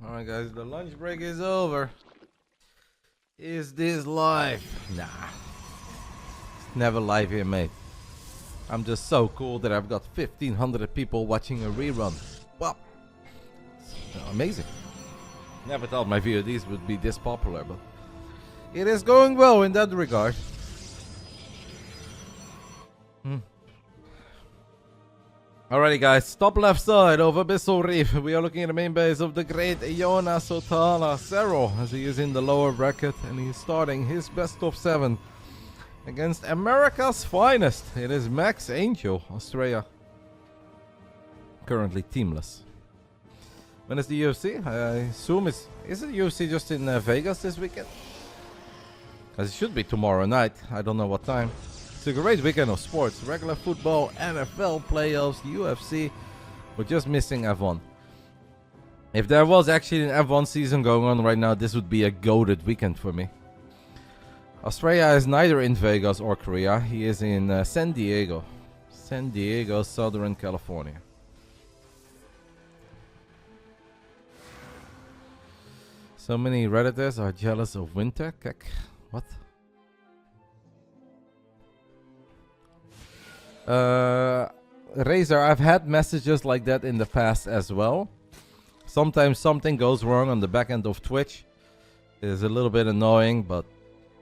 Alright guys, the lunch break is over. Is this live? Nah. It's never live here, mate. I'm just so cool that I've got 1,500 people watching a rerun. Well, amazing. Never thought my VODs would be this popular, but it is going well in that regard. Alrighty guys, top left side of Abyssal Reef. We are looking at the main base of the great Jonas Otala Serral, as he is in the lower bracket and he's starting his best of 7 against America's finest. It is Max Angel, Astrea. Currently teamless. When is the UFC? I assume is it UFC just in Vegas this weekend? Because it should be tomorrow night. I don't know what time. It's a great weekend of sports. Regular football, NFL playoffs, UFC. We're just missing F1. If there was actually an F1 season going on right now, this would be a goated weekend for me. Astrea is neither in Vegas or Korea. He is in San Diego. San Diego, Southern California. So many Redditors are jealous of winter. Kek. What? Razor, I've had messages like that in the past as well. Sometimes something goes wrong on the back end of Twitch. It is a little bit annoying, but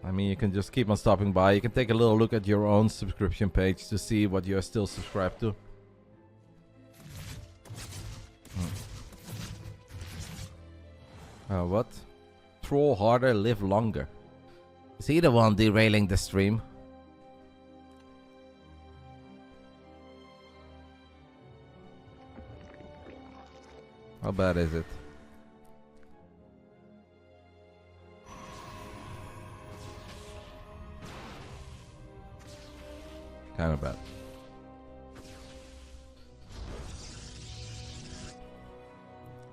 I mean, you can just keep on stopping by. You can take a little look at your own subscription page to see what you're still subscribed to. What? Troll harder, live longer. Is he the one derailing the stream? How bad is it? Kind of bad.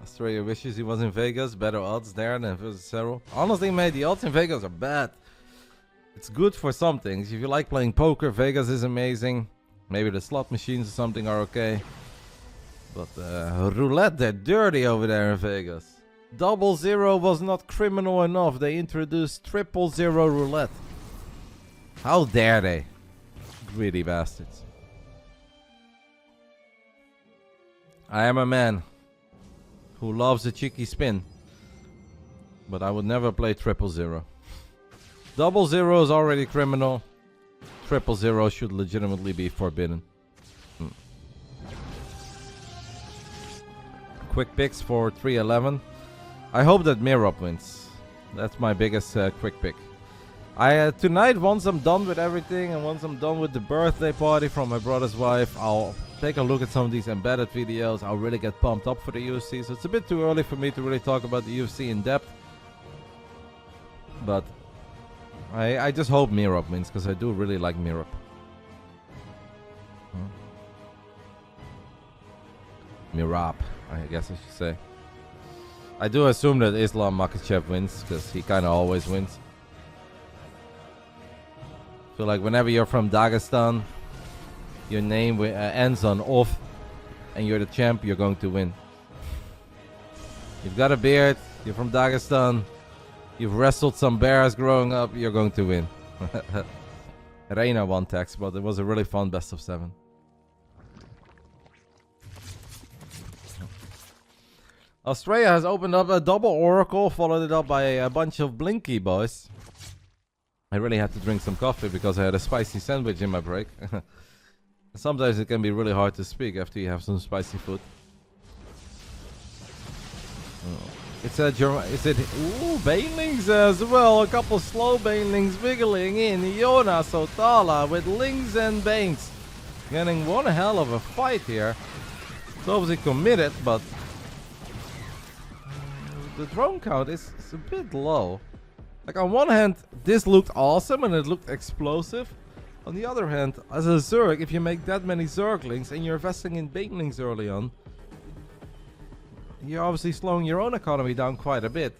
Australia wishes he was in Vegas. Better odds there than versus Serral. Honestly, mate, the odds in Vegas are bad. It's good for some things. If you like playing poker, Vegas is amazing. Maybe the slot machines or something are okay. But roulette, they're dirty over there in Vegas. 000 was not criminal enough. They introduced 000 roulette. How dare they? Greedy bastards. I am a man who loves a cheeky spin. But I would never play 000. 000 is already criminal. 000 should legitimately be forbidden. Quick picks for 311. I hope that Mirop wins. That's my biggest quick pick. Tonight, once I'm done with everything and once I'm done with the birthday party from my brother's wife, I'll take a look at some of these embedded videos. I'll really get pumped up for the UFC. So it's a bit too early for me to really talk about the UFC in depth. But I just hope Mirop wins because I do really like Mirop. Mirop, I guess I should say. I do assume that Islam Makhachev wins because he kind of always wins. I feel like whenever you're from Dagestan, your name ends on off and you're the champ, you're going to win. You've got a beard, you're from Dagestan, you've wrestled some bears growing up, you're going to win. Reynor won text, but it was a really fun best of 7. Astrea has opened up a double Oracle, followed it up by a bunch of Blinky boys. I really had to drink some coffee because I had a spicy sandwich in my break. Sometimes it can be really hard to speak after you have some spicy food. It's ooh, banelings as well. A couple slow banelings wiggling in. Jonas Otala with lings and banes. Getting one hell of a fight here. It's obviously committed, but the drone count is a bit low. Like on one hand, this looked awesome and it looked explosive. On the other hand, as a Zerg, if you make that many Zerglings and you're investing in banelings early on, you're obviously slowing your own economy down quite a bit.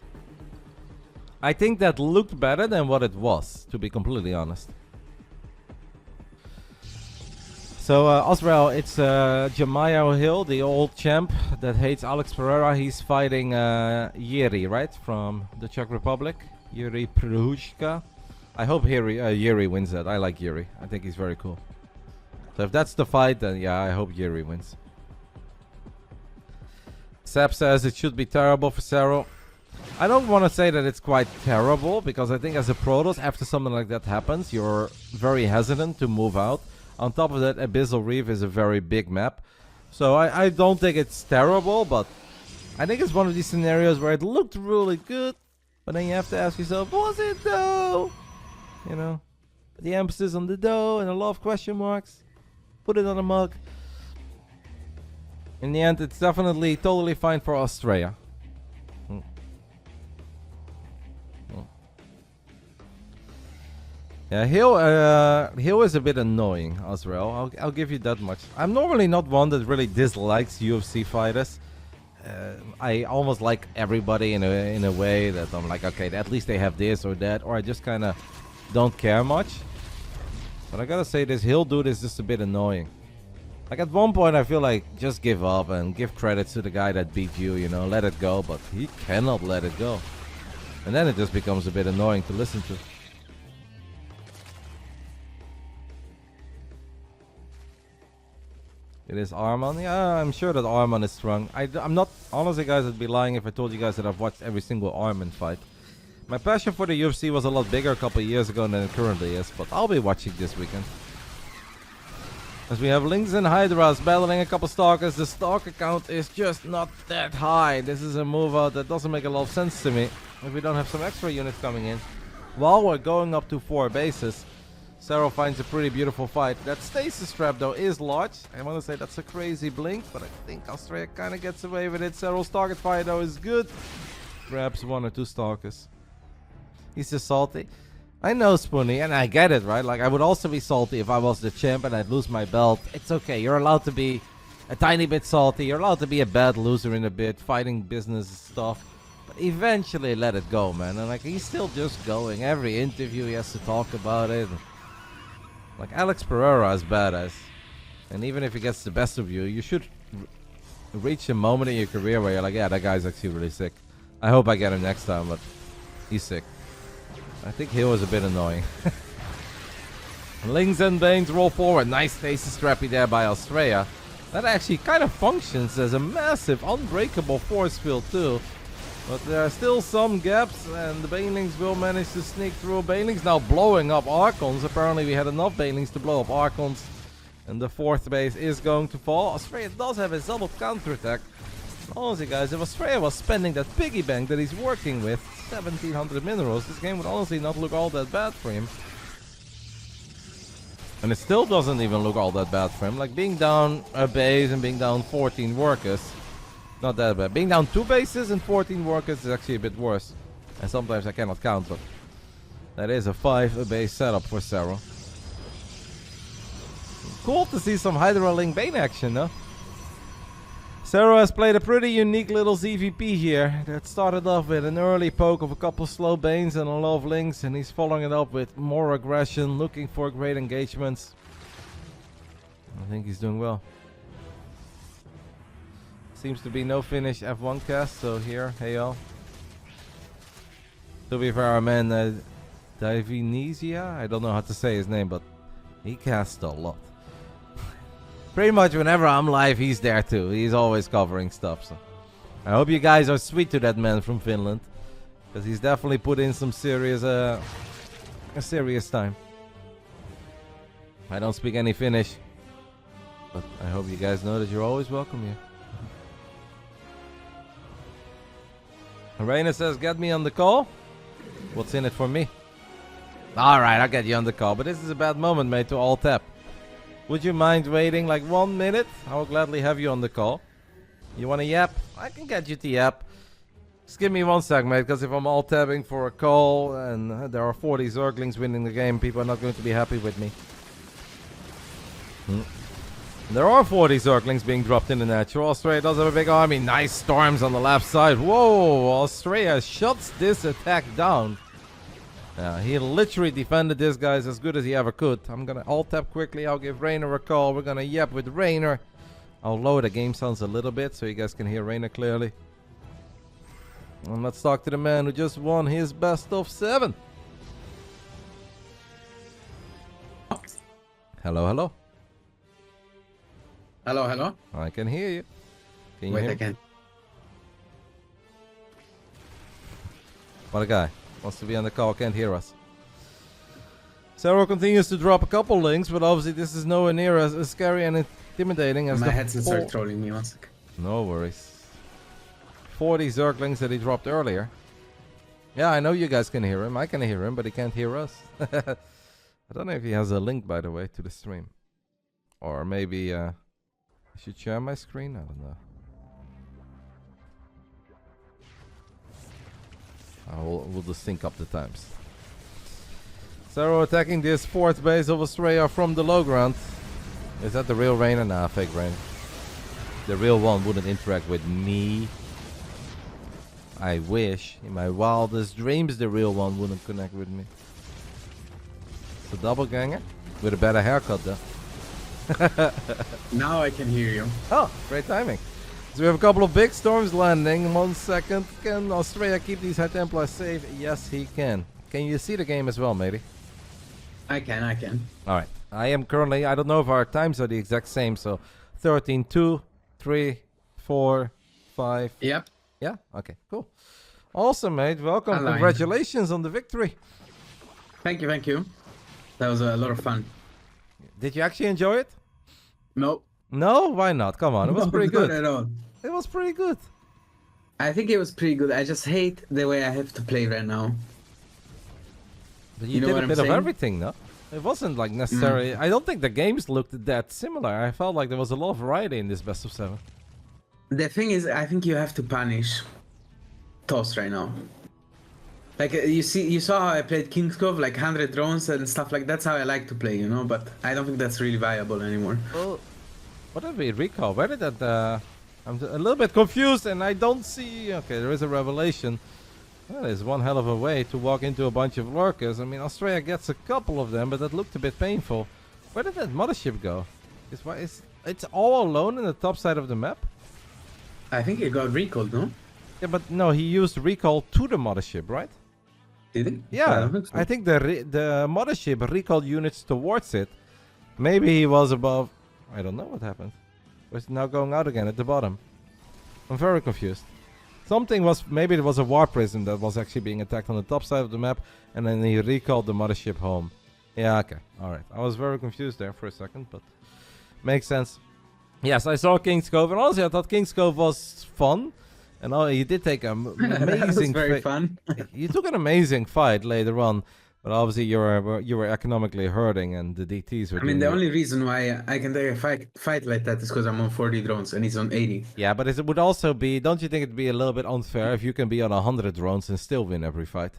I think that looked better than what it was, to be completely honest. So, Osrel, it's Jemiah Hill, the old champ that hates Alex Pereira. He's fighting Yuri, right? From the Czech Republic. Yuri Prushka. I hope Yuri wins that. I like Yuri. I think he's very cool. So if that's the fight, then yeah, I hope Yuri wins. Seb says it should be terrible for Serral. I don't want to say that it's quite terrible, because I think as a Protoss, after something like that happens, you're very hesitant to move out. On top of that, Abyssal Reef is a very big map. So I don't think it's terrible, but I think it's one of these scenarios where it looked really good, but then you have to ask yourself, was it though? You know, the emphasis on the dough and a lot of question marks. Put it on a mug. In the end, it's definitely totally fine for Astrea. Yeah, Hill is a bit annoying as well. I'll give you that much. I'm normally not one that really dislikes UFC fighters. I almost like everybody in a way that I'm like, okay, at least they have this or that, or I just kind of don't care much. But I gotta say, this Hill dude is just a bit annoying. Like at one point, I feel like just give up and give credits to the guy that beat you. You know, let it go. But he cannot let it go, and then it just becomes a bit annoying to listen to. It is Armon. Yeah, I'm sure that Armon is strong. I'm not, honestly guys, I'd be lying if I told you guys that I've watched every single Armon fight. My passion for the UFC was a lot bigger a couple of years ago than it currently is, but I'll be watching this weekend. As we have Lynx and Hydras battling a couple Stalkers, the Stalker count is just not that high. This is a move out that doesn't make a lot of sense to me if we don't have some extra units coming in. While we're going up to 4 bases, Serral finds a pretty beautiful fight. That stasis trap though is large. I want to say that's a crazy blink, but I think Astrea kind of gets away with it. Serral's target fire though is good. Grabs 1 or 2 Stalkers. He's just salty. I know, Spoonie, and I get it, right? Like, I would also be salty if I was the champ and I'd lose my belt. It's okay. You're allowed to be a tiny bit salty. You're allowed to be a bad loser in a bit, fighting business stuff. But eventually let it go, man. And like, he's still just going. Every interview he has to talk about it. Like, Alex Pereira is badass. And even if he gets the best of you, you should reach a moment in your career where you're like, yeah, that guy's actually really sick. I hope I get him next time, but he's sick. I think Hill is a bit annoying. Lings and Banes roll forward. Nice stasis trappy there by Astrea. That actually kind of functions as a massive unbreakable force field too. But there are still some gaps, and the Banelings will manage to sneak through. Banelings now blowing up Archons. Apparently we had enough Banelings to blow up Archons. And the 4th base is going to fall. Astrea does have a double counterattack. Honestly guys, if Astrea was spending that piggy bank that he's working with, 1700 minerals, this game would honestly not look all that bad for him. And it still doesn't even look all that bad for him. Like, being down a base and being down 14 workers, not that bad. Being down 2 bases and 14 workers is actually a bit worse. And sometimes I cannot count, but that is a 5 base setup for Serral. Cool to see some Hydra Link Bane action, though. Serral has played a pretty unique little ZVP here that started off with an early poke of a couple slow Banes and a lot of Links, and he's following it up with more aggression, looking for great engagements. I think he's doing well. Seems to be no finish F1 cast, so here, hey y'all. To be fair, our man Divinesia, I don't know how to say his name, but he casts a lot. Pretty much whenever I'm live, he's there too. He's always covering stuff. So I hope you guys are sweet to that man from Finland, because he's definitely put in some serious, a serious time. I don't speak any Finnish, but I hope you guys know that you're always welcome here. Reynor says, get me on the call. What's in it for me? Alright, I'll get you on the call, but this is a bad moment, mate, to all tap. Would you mind waiting like 1 minute? I will gladly have you on the call. You want to yap? I can get you to yap. Just give me 1 sec, mate, because if I'm all tabbing for a call and there are 40 Zerglings winning the game, people are not going to be happy with me. There are 40 Zerglings being dropped in the natural. Astrea does have a big army. Nice storms on the left side. Whoa, Astrea shuts this attack down. Yeah, he literally defended this guys as good as he ever could. I'm gonna alt tap quickly. I'll give Reynor a call. We're gonna yap with Reynor. I'll lower the game sounds a little bit so you guys can hear Reynor clearly. And let's talk to the man who just won his best of 7. Hello, hello. Hello, hello. I can hear you. Can you Wait, hear I me? can. What a guy. Wants to be on the call, can't hear us. Serral continues to drop a couple links, but obviously this is nowhere near as scary and intimidating as My the headset started trolling me 1 sec. No worries. 40 Zerglings that he dropped earlier. Yeah, I know you guys can hear him. I can hear him, but he can't hear us. I don't know if he has a link, by the way, to the stream. Or maybe I should share my screen? I don't know. We'll just sync up the times. Serral attacking this 4th base of Astrea from the low ground. Is that the real Reynor? Nah, fake Reynor. The real one wouldn't interact with me. I wish. In my wildest dreams, the real one wouldn't connect with me. It's a double ganger with a better haircut, though. Now I can hear you. Oh, great timing. So we have a couple of big storms landing. 1 second. Can Astrea keep these High Templars safe? Yes, he can. Can you see the game as well, matey? I can. Alright. I am currently, I don't know if our times are the exact same, so 13, 2, 3, 4, 5. Yep. Yeah? Okay, cool. Awesome, mate. Welcome. Aligned. Congratulations on the victory. Thank you. That was a lot of fun. Did you actually enjoy it? No. No? Why not? Come on. It was pretty good. Not at all. It was pretty good. I think it was pretty good. I just hate the way I have to play right now. But You know did what a I'm bit of saying? everything, no? It wasn't like necessarily... I don't think the games looked that similar. I felt like there was a lot of variety in this best of 7. The thing is, I think you have to punish Toss right now. Like you saw how I played King's Cove, like 100 drones and stuff like that's how I like to play, you know. But I don't think that's really viable anymore. Well, what did we recall? Where did that... I'm a little bit confused and I don't see... Okay, there is a revelation. That is one hell of a way to walk into a bunch of lurkers. I mean, Astrea gets a couple of them, but that looked a bit painful. Where did that mothership go? It's all alone in the top side of the map? I think it got recalled, no? Yeah, but no, he used recall to the mothership, right? Did it? Yeah, think so. I think the mothership recalled units towards it. Maybe he was above... I don't know what happened. Was now going out again at the bottom. I'm very confused. Something was... Maybe it was a war prism that was actually being attacked on the top side of the map. And then he recalled the mothership home. Yeah, okay. Alright. I was very confused there for a second, but... Makes sense. Yes, I saw King's Cove. And honestly, I thought King's Cove was fun. And you did take an amazing... That was very fun. You took an amazing fight later on. But obviously you were economically hurting and the DTs were... I mean, the only reason why I can take a fight like that is because I'm on 40 drones and he's on 80. Yeah, but it would also be... Don't you think it'd be a little bit unfair if you can be on 100 drones and still win every fight?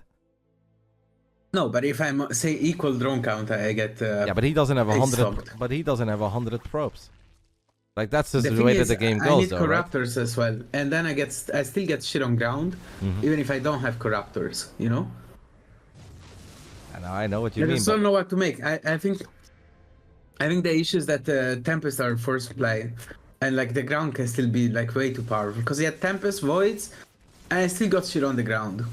No, but if I'm, say, equal drone count, I get... yeah, but he doesn't have 100... stopped. But he doesn't have 100 probes. Like, that's just the thing way is, that the game I goes, need though, right? corruptors as well. And then I still get shit on ground, even if I don't have corruptors, you know? I know what you I mean. just don't know what to make. I think the issue is that the Tempest are for supply, and like the ground can still be like way too powerful. Because he had Tempest, Voids, and I still got shit on the ground.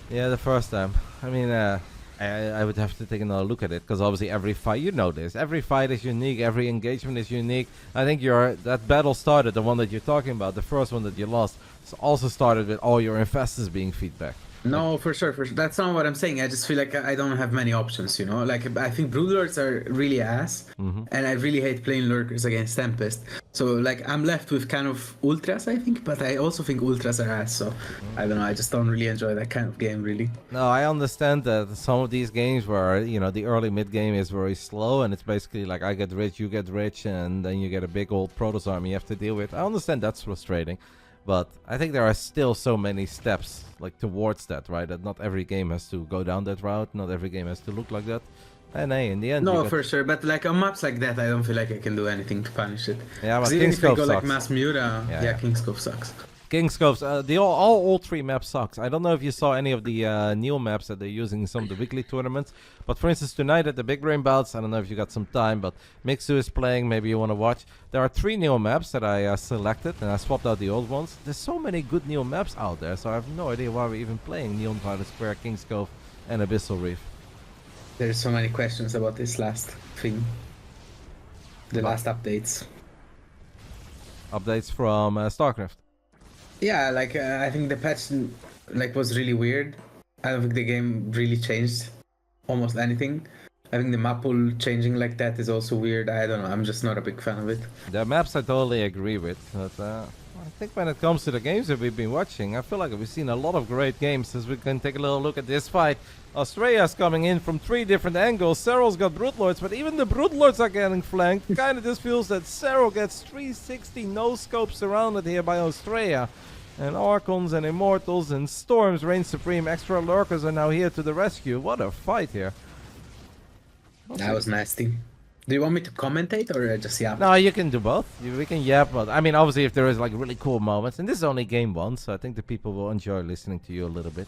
Yeah, the first time. I mean, I would have to take another look at it, because obviously every fight, you know this, every fight is unique, every engagement is unique. I think that battle started, the one that you're talking about, the first one that you lost, also started with all your infestors being feedback. No, for sure. That's not what I'm saying. I just feel like I don't have many options, you know? Like, I think Broodlords are really ass, and I really hate playing Lurkers against Tempest. So, like, I'm left with kind of Ultras, I think, but I also think Ultras are ass, so I don't know, I just don't really enjoy that kind of game, really. No, I understand that some of these games where, you know, the early mid-game is very slow, and it's basically like, I get rich, you get rich, and then you get a big old Protoss army you have to deal with. I understand that's frustrating. But I think there are still so many steps like towards that, right? That not every game has to go down that route. Not every game has to look like that. And hey, in the end, no, for sure. But like on maps like that, I don't feel like I can do anything to punish it. Yeah, but even King's if I Cove go like sucks. Mass Mura, Yeah. King's Cove sucks. Kingscope's, all three maps sucks. I don't know if you saw any of the new maps that they're using in some of the weekly tournaments. But for instance, tonight at the Big Brain Bouts, I don't know if you got some time, but Mixu is playing, maybe you want to watch. There are 3 new maps that I selected, and I swapped out the old ones. There's so many good new maps out there, so I have no idea why we're even playing Neon Violet Square, Kingscope, and Abyssal Reef. There's so many questions about this last thing. The last updates. Updates from StarCraft. Yeah, like I think the patch like was really weird. I don't think the game really changed almost anything. I think the map pool changing like that is also weird. I don't know. I'm just not a big fan of it. The maps I totally agree with, but I think when it comes to the games that we've been watching, I feel like we've seen a lot of great games. As we can take a little look at this fight, Astrea's coming in from 3 different angles. Serral's got Broodlords, but even the Broodlords are getting flanked. Kind of just feels that Serral gets 360 no-scopes surrounded here by Astrea. And Archons and Immortals and Storms reign supreme. Extra Lurkers are now here to the rescue. What a fight here. That was nasty. Do you want me to commentate or just yap? No, you can do both. We can yap, but I mean, obviously, if there is like really cool moments, and this is only game 1, so I think the people will enjoy listening to you a little bit.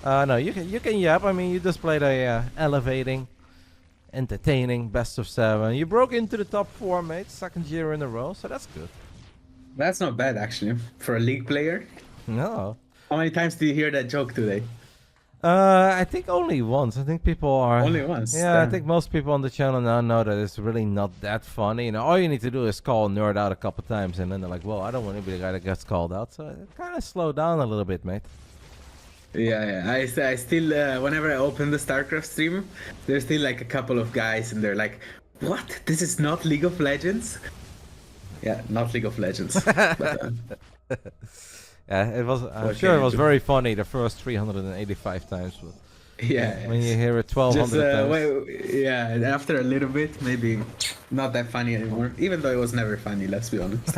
No, you can yap. I mean, you just played a elevating, entertaining best of 7. You broke into the top 4, mate. 2nd year in a row, so that's good. That's not bad actually for a league player. No. How many times did you hear that joke today? I think only once. I think people are... Only once? Yeah, Damn. I think most people on the channel now know that it's really not that funny. You know, all you need to do is call Nerd out a couple times, and then they're like, well, I don't want to be the guy that gets called out. So it kind of slowed down a little bit, mate. Yeah. I still, whenever I open the StarCraft stream, there's still like a couple of guys and they're like, what? This is not League of Legends? Yeah, not League of Legends. But, yeah, it was. I'm sure it was very funny the first 385 times. But yeah. when you hear it 1,200 times. Yeah, after a little bit, maybe not that funny anymore. Even though it was never funny, let's be honest.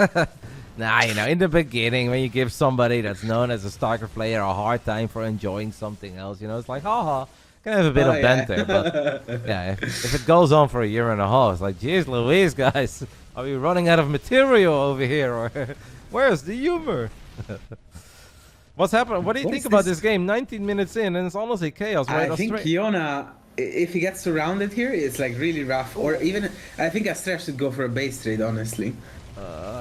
Nah, you know, in the beginning, when you give somebody that's known as a StarCraft player a hard time for enjoying something else, you know, it's like, haha, can have a bit of banter. But yeah, if it goes on for a year and a half, it's like, geez Louise, guys, are we running out of material over here? Or where's the humor? What's happening? What do you think about this game? 19 minutes in, and it's honestly chaos, right? I think Iona, if he gets surrounded here, it's like really rough. Or even, I think Astrea should go for a base trade, honestly.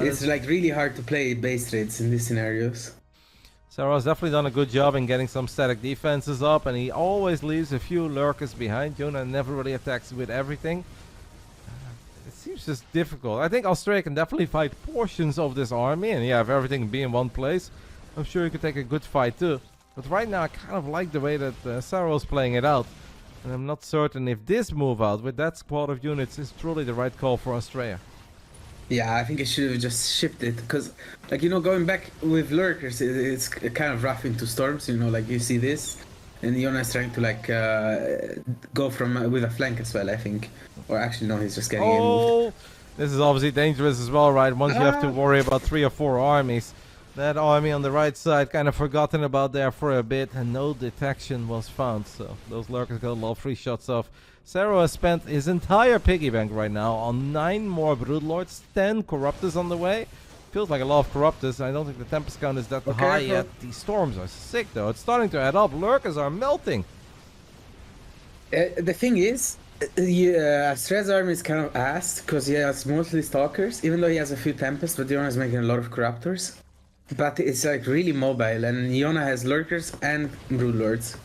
It's like really hard to play base trades in these scenarios. Serral's definitely done a good job in getting some static defenses up, and he always leaves a few lurkers behind. Iona never really attacks with everything. It seems just difficult. I think Astrea can definitely fight portions of this army, and yeah, if everything be in one place, I'm sure he could take a good fight too. But right now, I kind of like the way that Serral's playing it out, and I'm not certain if this move out with that squad of units is truly the right call for Astrea. Yeah, I think I should have just shipped it, because, like, you know, going back with lurkers, it's kind of rough into storms, you know, like you see this, and Iona is trying to, like, go from with a flank as well, I think. Or actually, no, he's just getting in. This is obviously dangerous as well, right? Once you have to worry about 3 or 4 armies. That army on the right side kind of forgotten about there for a bit, and no detection was found, so those lurkers got a lot of free shots off. Serral has spent his entire piggy bank right now on 9 more Broodlords, 10 Corruptors on the way. Feels like a lot of Corruptors. I don't think the Tempest count is that high yet. These storms are sick though. It's starting to add up. Lurkers are melting. The thing is, Astrea's army is kind of ass, because he has mostly Stalkers, even though he has a few Tempests, but Iona is making a lot of Corruptors. But it's like really mobile, and Iona has Lurkers and Broodlords.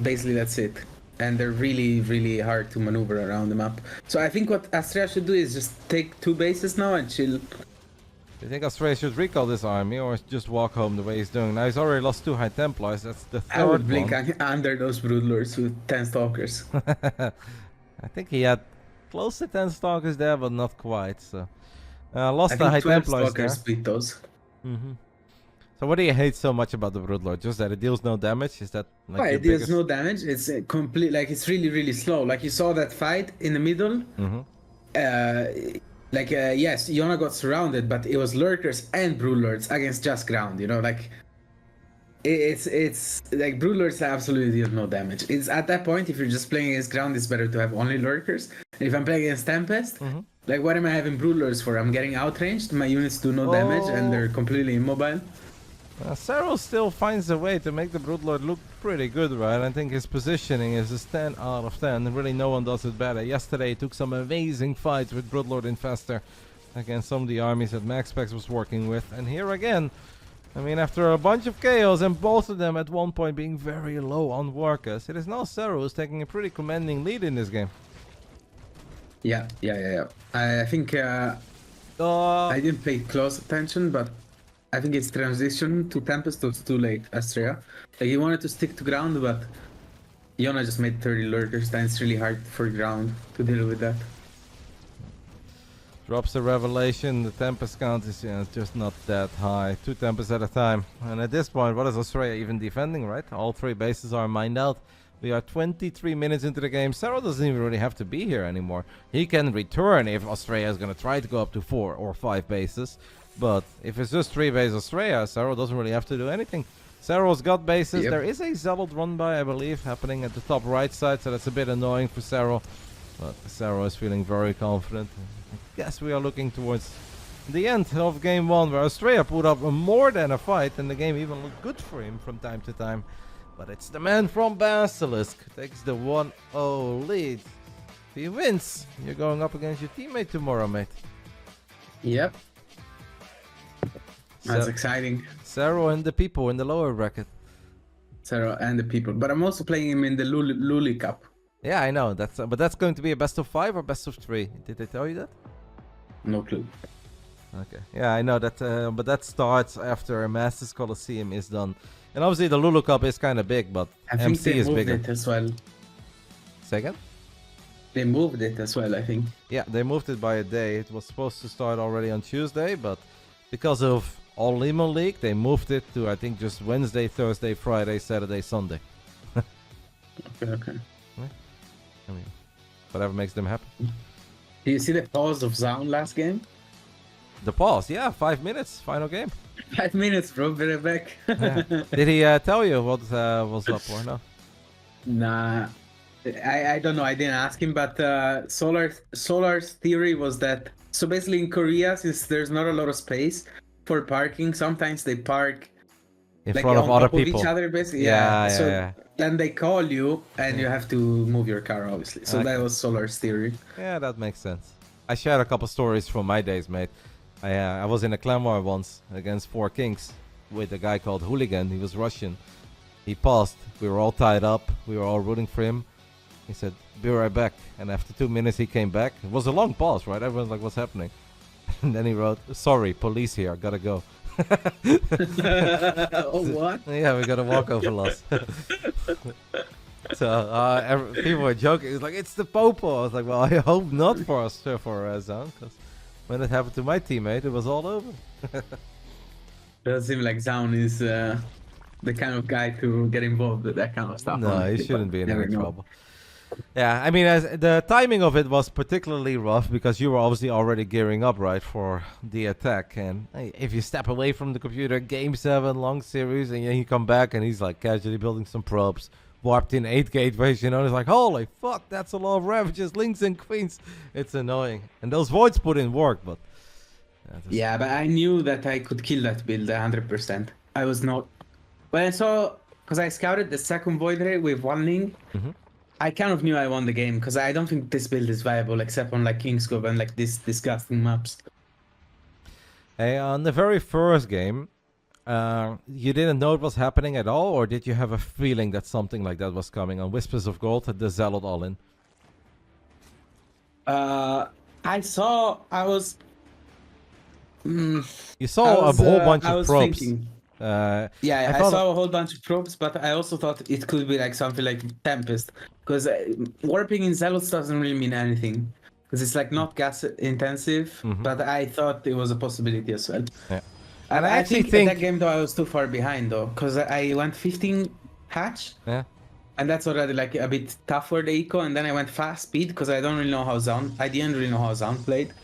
Basically that's it. And they're really, really hard to maneuver around the map. So I think what Astrea should do is just take 2 bases now and chill. Do you think Astrea should recall this army, or just walk home the way he's doing? Now he's already lost 2 High Templars, that's the 3rd one. I would blink under those Broodlords with 10 Stalkers. I think he had close to 10 Stalkers there, but not quite, so... lost the High Templars there. Beat those. So what do you hate so much about the Broodlord? Just that it deals no damage? Is that like it deals no damage. It's complete, like it's really, really slow. Like you saw that fight in the middle. Yes, Iona got surrounded, but it was lurkers and Broodlords against just ground. You know, like it's like Broodlords absolutely deal no damage. It's at that point, if you're just playing against ground, it's better to have only lurkers. If I'm playing against Tempest, like what am I having Broodlords for? I'm getting outranged. My units do no damage and they're completely immobile. Serral still finds a way to make the Broodlord look pretty good, right? I think his positioning is a 10 out of 10. Really, no one does it better. Yesterday, he took some amazing fights with Broodlord Infestor against some of the armies that MaxPax was working with. And here again, I mean, after a bunch of KOs and both of them at one point being very low on workers, it is now Serral who's taking a pretty commanding lead in this game. Yeah. I think I didn't pay close attention, but I think its transition to Tempest was too late, Astrea. Like, he wanted to stick to ground, but Iona just made 30 lurkers, then it's really hard for ground to deal with that. Drops the Revelation, the Tempest count is just not that high. 2 Tempests at a time. And at this point, what is Astrea even defending, right? All 3 bases are mined out. We are 23 minutes into the game. Serral doesn't even really have to be here anymore. He can return if Astrea is going to try to go up to 4 or 5 bases. But if it's just 3 bases Astrea, Serral doesn't really have to do anything. Serral's got bases. Yep. There is a Zealot run by, I believe, happening at the top right side, so that's a bit annoying for Serral. But Serral is feeling very confident. I guess we are looking towards the end of game 1, where Astrea put up more than a fight, and the game even looked good for him from time to time. But it's the man from BASILISK who takes the 1-0 lead. If he wins, you're going up against your teammate tomorrow, mate. Yep. That's exciting. Serral and the people in the lower bracket. Serral and the people. But I'm also playing him in the Luli Cup. Yeah, I know. But that's going to be a best of 5 or best of 3? Did they tell you that? No clue. Okay. Yeah, I know that. But that starts after Masters Coliseum is done. And obviously the Lulu Cup is kind of big, but I think MC is bigger. They moved it as well. Second? They moved it as well, I think. Yeah, they moved it by a day. It was supposed to start already on Tuesday, but because of All Lemon League, they moved it to, I think, just Wednesday, Thursday, Friday, Saturday, Sunday. Okay. Yeah. I mean, whatever makes them happy. Do you see the pause of Zaun last game? The pause, yeah, 5 minutes, final game. 5 minutes, bro, we're back. Yeah. Did he tell you what was up or no? Nah, I don't know, I didn't ask him, but Solar's theory was that, so basically in Korea, since there's not a lot of space for parking, sometimes they park in like front of on other top of people. each other, basically. Yeah. Then they call you, and you have to move your car, obviously. So that was Solar's theory. Yeah, that makes sense. I shared a couple stories from my days, mate. I was in a clan war once against 4 Kings with a guy called Hooligan. He was Russian. He paused. We were all tied up. We were all rooting for him. He said, "Be right back." And after 2 minutes, he came back. It was a long pause, right? Everyone's like, "What's happening?" And then he wrote, "Sorry, police here. Gotta go." Oh, what? Yeah, we got a walkover loss. So people were joking. It's like, "It's the Popo." I was like, "Well, I hope not for us, for Zan, because when it happened to my teammate, it was all over." Doesn't seem like Zaun is the kind of guy to get involved with that kind of stuff. No, he shouldn't be in any trouble. Yeah, I mean, the timing of it was particularly rough because you were obviously already gearing up, right, for the attack. And if you step away from the computer, Game 7, long series, and you come back and he's like casually building some probes, warped in 8 gateways, you know, it's like, holy fuck, that's a lot of ravages, links and queens. It's annoying. And those voids put in work, but... Yeah, but I knew that I could kill that build 100%. I was not... When I saw... Because I scouted the second void ray with 1 link, I kind of knew I won the game, because I don't think this build is viable, except on like Kingscove and like these disgusting maps. Hey, on the very first game, you didn't know it was happening at all, or did you have a feeling that something like that was coming on Whispers of Gold at the Zealot all-in? I was... You saw a whole bunch of probes. Thinking. I saw a whole bunch of probes, but I also thought it could be like something like Tempest, because warping in Zealots doesn't really mean anything, because it's like not gas intensive. But I thought it was a possibility as well. Yeah. And I think in that game though I was too far behind though, because I went 15 hatch. Yeah. And that's already like a bit tough for the eco, and then I went fast speed because I didn't really know how Zaun played.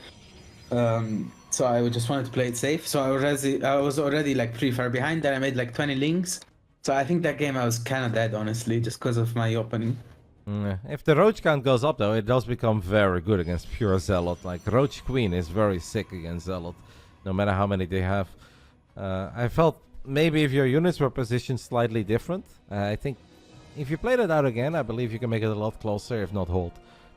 So I just wanted to play it safe. So I was already like pretty far behind. Then I made like 20 links. So I think that game I was kind of dead, honestly, just because of my opening. If the Roach count goes up though, it does become very good against pure Zealot. Like Roach Queen is very sick against Zealot, no matter how many they have. I felt maybe if your units were positioned slightly different, I think if you played it out again, I believe you can make it a lot closer, if not hold.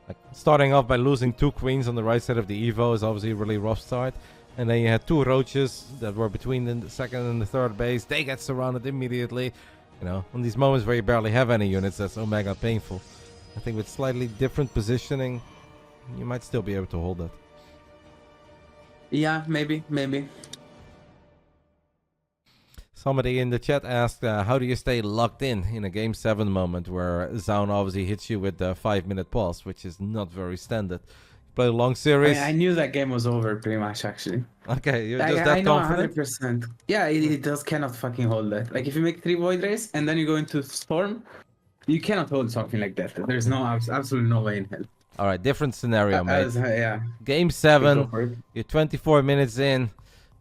Like starting off by losing 2 queens on the right side of the Evo is obviously a really rough start. And then you had 2 roaches that were between the second and the third base. They get surrounded immediately. You know, on these moments where you barely have any units, that's Omega painful. I think with slightly different positioning, you might still be able to hold that. Yeah, maybe. Somebody in the chat asked, how do you stay locked in a Game 7 moment where Zaun obviously hits you with the 5-minute pause, which is not very standard. Play a long series. I knew that game was over pretty much, actually. Okay, you're just that I know confident? 100%. Yeah, it just cannot fucking hold that. Like, if you make 3 Void Rays and then you go into Storm, you cannot hold something like that. There's absolutely no way in hell. All right, different scenario, mate. Yeah. Game 7, you're 24 minutes in.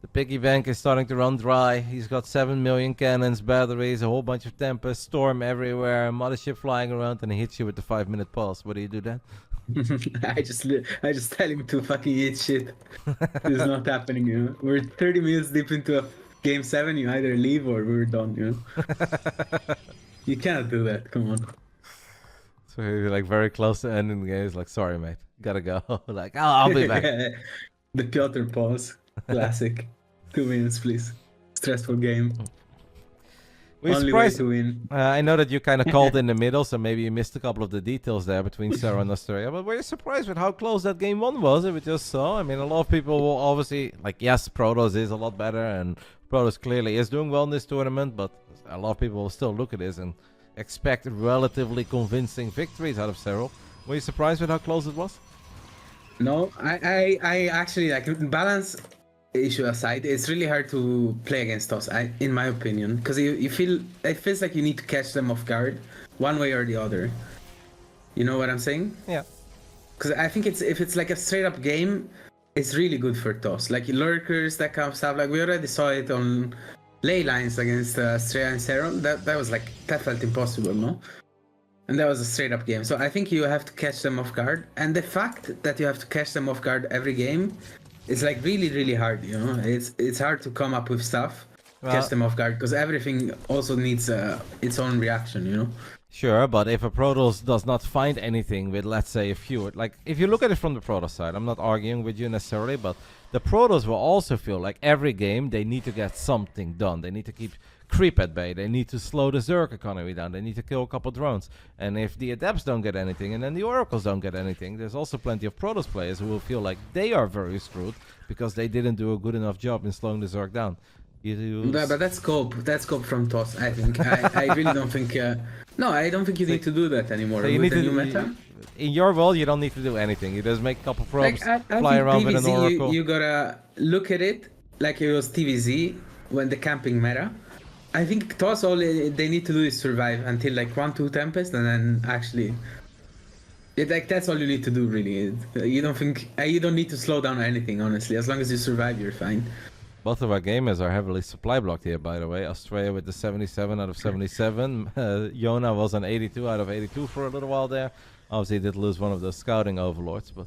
The piggy bank is starting to run dry. He's got 7 million cannons, batteries, a whole bunch of Tempest, Storm everywhere, mothership flying around, and he hits you with the 5-minute pulse. What do you do then? I just tell him to fucking eat shit. This is not happening, you know. We're 30 minutes deep into a Game 7. You either leave or we're done, you know. You cannot do that. Come on. So you're like very close to ending the game. He's like, sorry, mate. Gotta go. Like, oh, I'll be back. The Piotr pause. Classic. 2 minutes, please. Stressful game. Only way to win. I know that you kind of called in the middle, so maybe you missed a couple of the details there between Serral and Astrea. But were you surprised with how close that game 1 was? If we just saw, I mean, a lot of people will obviously, like, yes, Protoss is a lot better, and Protoss clearly is doing well in this tournament, but a lot of people will still look at this and expect relatively convincing victories out of Serral. Were you surprised with how close it was? No, I actually, like, balance issue aside, it's really hard to play against us, in my opinion, because it feels like you need to catch them off guard one way or the other. You know what I'm saying? Yeah. Because I think if it's like a straight up game, it's really good for TOS. Like lurkers, that kind of stuff. Like we already saw it on ley lines against Astrea and Serral. That felt impossible, no? And that was a straight up game. So I think you have to catch them off guard. And the fact that you have to catch them off guard every game, it's like really, really hard, you know? It's hard to come up with stuff, catch them off guard, because everything also needs its own reaction, you know? Sure, but if a Protoss does not find anything with, let's say, a few... Like, if you look at it from the Protoss side, I'm not arguing with you necessarily, but the Protoss will also feel like every game they need to get something done. They need to keep creep at bay. They need to slow the Zerg economy down. They need to kill a couple drones. And if the Adepts don't get anything, and then the Oracles don't get anything, there's also plenty of Protoss players who will feel like they are very screwed because they didn't do a good enough job in slowing the Zerg down. But that's scope. That's scope from TOS, I think. I really don't think... No, I don't think you need to do that anymore so with the new meta. In your world, you don't need to do anything. You just make a couple probes, like, I fly around PvZ, with an Oracle. You gotta look at it like it was TVZ when the camping meta. I think TOS all they need to do is survive until like 1-2 Tempest, and then actually... like that's all you need to do, really. You don't need to slow down anything, honestly. As long as you survive, you're fine. Both of our gamers are heavily supply blocked here, by the way. Astrea with the 77 out of 77. Yona was on 82 out of 82 for a little while there. Obviously, did lose one of those scouting overlords, but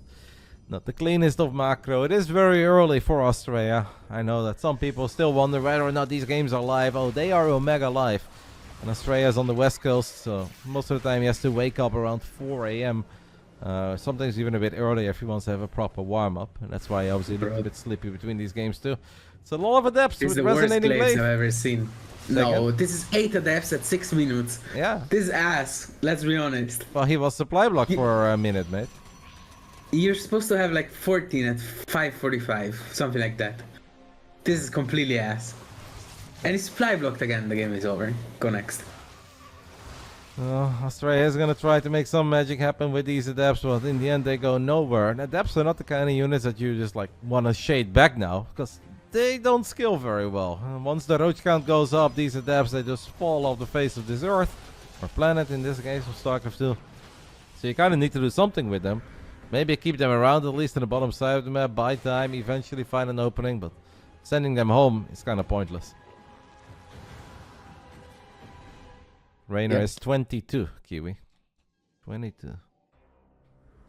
not the cleanest of macro. It is very early for Astrea. I know that some people still wonder whether or not these games are live. Oh, they are Omega live. And Astrea is on the west coast, so most of the time he has to wake up around 4 a.m. Sometimes even a bit earlier if he wants to have a proper warm-up. And that's why he obviously looks a bit sleepy between these games too. It's a lot of Adepts with resonating This is the worst glaives I've ever seen. Second. No, this is 8 Adepts at 6 minutes. Yeah. This is ass, let's be honest. Well, he was supply blocked for a minute, mate. You're supposed to have like 14 at 5:45, something like that. This is completely ass. And he's supply blocked again, the game is over. Go next. Astrea is going to try to make some magic happen with these Adepts, but in the end they go nowhere. And Adepts are not the kind of units that you just like want to shade back now, because they don't skill very well. And once the roach count goes up, these Adepts, they just fall off the face of this earth, or planet in this case of StarCraft 2. So you kind of need to do something with them. Maybe keep them around at least on the bottom side of the map, buy time, eventually find an opening, but sending them home is kind of pointless. Reynor is 22, Kiwi. 22.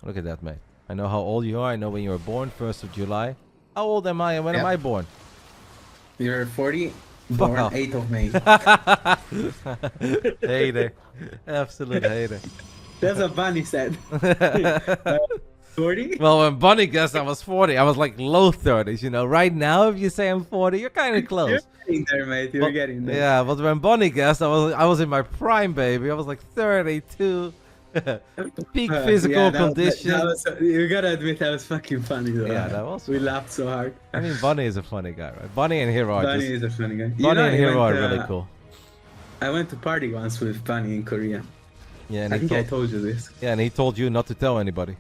Look at that, mate. I know how old you are. I know when you were born, 1st of July. How old am I and when am I born? You're 40. Born Wow. 8th of May. Hater. Absolute hater. That's what Bunny said. 40? Well, when Bunny guessed I was 40, I was like low 30s, you know. Right now, if you say I'm 40, you're kind of close. You're getting there, mate. You're getting there. Yeah, but when Bunny guessed, I was in my prime, baby. I was like 32. Peak physical condition. You gotta admit that was fucking funny though. Yeah, that was We funny. laughed so hard. I mean, Bunny is a funny guy, right? Bunny and Hero are Bunny just... is a funny guy. Bunny and Hero are really cool. I went to party once with Bunny in Korea. Yeah, and I he think I told, told you this. yeah, and he told you not to tell anybody.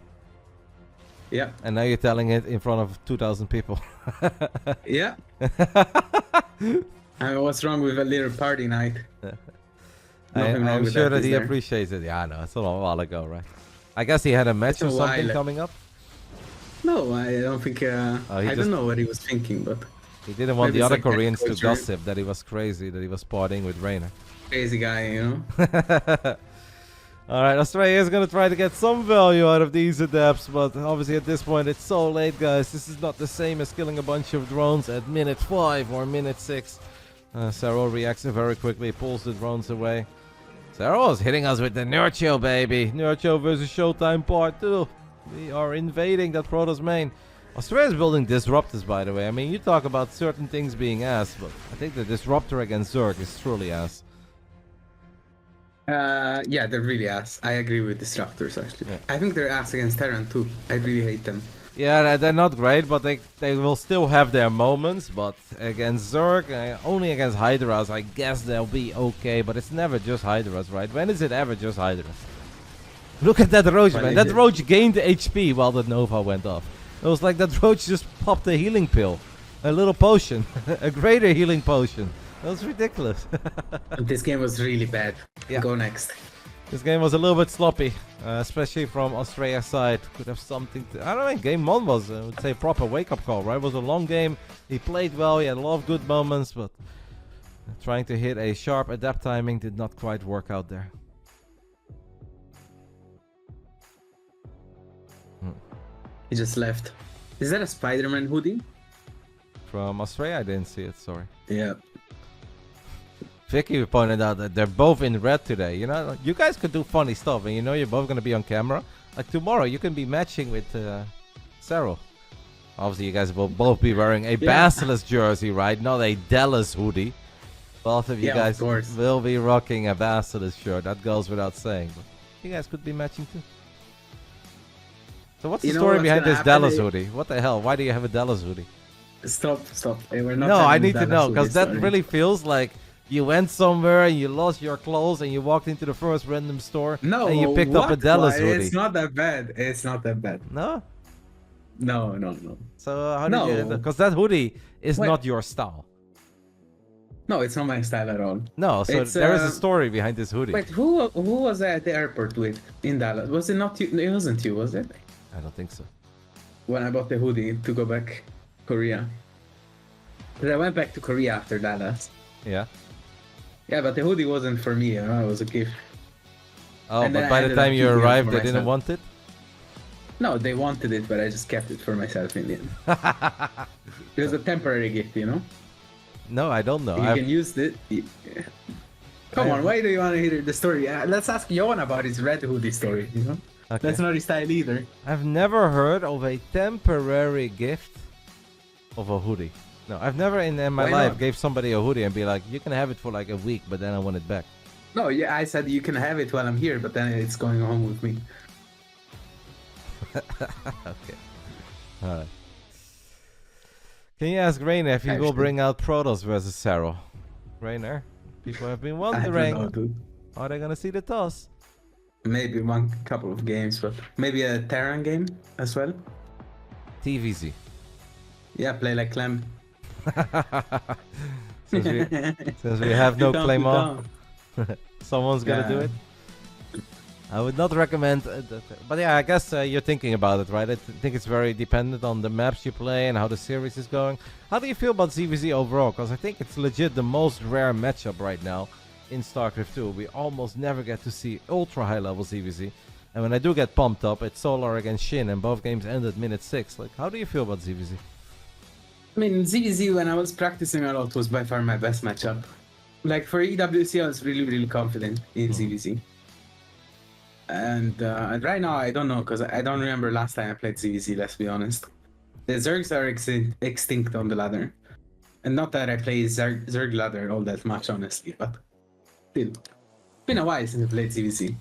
Yeah. And now you're telling it in front of 2,000 people. Yeah. I mean, what's wrong with a little party night? Nothing wrong I'm with sure that, that is he there? appreciates it. Yeah, I know. It's a while ago, right? I guess he had a match It's a or something while. coming up. No, I don't think. Oh, he I just- don't know what he was thinking, but He didn't want Maybe the it's other like that Koreans to culture. gossip that he was crazy, that he was partying with Reynor. crazy guy, you know. Alright, Australia is going to try to get some value out of these adapts, but obviously at this point it's so late, guys. This is not the same as killing a bunch of drones at minute 5 or minute 6. Serral reacts very quickly, pulls the drones away. Serral is hitting us with the Nurcho, baby. Nurcho versus Showtime Part 2. We are invading that Protoss main. Astrea is building disruptors, by the way. I mean, you talk about certain things being ass, but I think the disruptor against Zerg is truly ass. Yeah, they're really ass. I agree with Disruptors actually. Yeah. I think they're ass against Terran too. I really hate them. Yeah, they're not great, but they will still have their moments. But against Zerg, only against Hydras, I guess they'll be okay. But it's never just Hydras, right? When is it ever just Hydras? Look at that Roach, Well, man. it That is. Roach gained HP while the Nova went off. It was like that Roach just popped a healing pill. A little potion. A greater healing potion. That was ridiculous. This game was really bad. Yeah. Go next. This game was a little bit sloppy, especially from Astrea's side. Could have something to... I don't know, game 1 was, I would say, proper wake-up call, right? It was a long game. He played well, he had a lot of good moments, but trying to hit a sharp adapt timing did not quite work out there. He just left. Is that a Spider-Man hoodie? From Astrea, I didn't see it, sorry. Yeah. Vicky pointed out that they're both in red today. You know, you guys could do funny stuff, and you know you're both going to be on camera. Like tomorrow, you can be matching with Serral. Obviously, you guys will both be wearing a Basilisk jersey, right? Not a Dallas hoodie. Both of you Yeah, of guys course. will be rocking a Basilisk shirt. That goes without saying. But you guys could be matching too. So what's the You know story what's behind gonna this happen Dallas is- hoodie? What the hell? Why do you have a Dallas hoodie? Stop. Hey, we're not No, I having need to Dallas know hoodie because that story. really feels like you went somewhere and you lost your clothes and you walked into the first random store No, and you picked up a what? Dallas Why? hoodie. It's not that bad. It's not that bad. No? No. So how did you... No. Because that hoodie is Wait. not your style. No, it's not my style at all. No, so It's, there is a story behind this hoodie. Wait, who was I at the airport with in Dallas? Was it not you? It wasn't you, was it? I don't think so. When I bought the hoodie to go back Korea. Because I went back to Korea after Dallas. Yeah. Yeah, but the hoodie wasn't for me, you know, it was a gift. Oh, And but then by I the ended up time you keeping it arrived, for they didn't myself. want it? No, they wanted it, but I just kept it for myself in the end. It was a temporary gift, you know? No, I don't know. You can use it. Come on, why do you want to hear the story? Let's ask Johan about his red hoodie story, you know? Okay. That's not his style either. I've never heard of a temporary gift of a hoodie. No, I've never in my Why life not? gave somebody a hoodie and be like, you can have it for like a week, but then I want it back. No, yeah, I said you can have it while I'm here, but then it's going home with me. Okay. Alright. Can you ask Reynor if he will Actually- bring out Protoss versus Serral? Reynor, people have been I don't know, wondering, dude. are they gonna see the toss? Maybe one couple of games, but maybe a Terran game as well. TVZ. Yeah, play like Clem. Since we have no You can't claim put on, down. someone's gonna do Yeah. it. I would not recommend, but yeah, I guess you're thinking about it, right? I think it's very dependent on the maps you play and how the series is going. How do you feel about ZVZ overall? Because I think it's legit the most rare matchup right now in StarCraft 2. We almost never get to see ultra high level ZVZ. And when I do get pumped up, it's Solar against Shin, and both games end at minute 6. Like, how do you feel about ZVZ? I mean, ZVZ, when I was practicing a lot, was by far my best matchup. Like, for EWC, I was really, really confident in ZVZ. And right now, I don't know, because I don't remember last time I played ZVZ, let's be honest. The Zergs are extinct on the ladder. And not that I play Zerg ladder all that much, honestly, but still. It's been a while since I played ZVZ.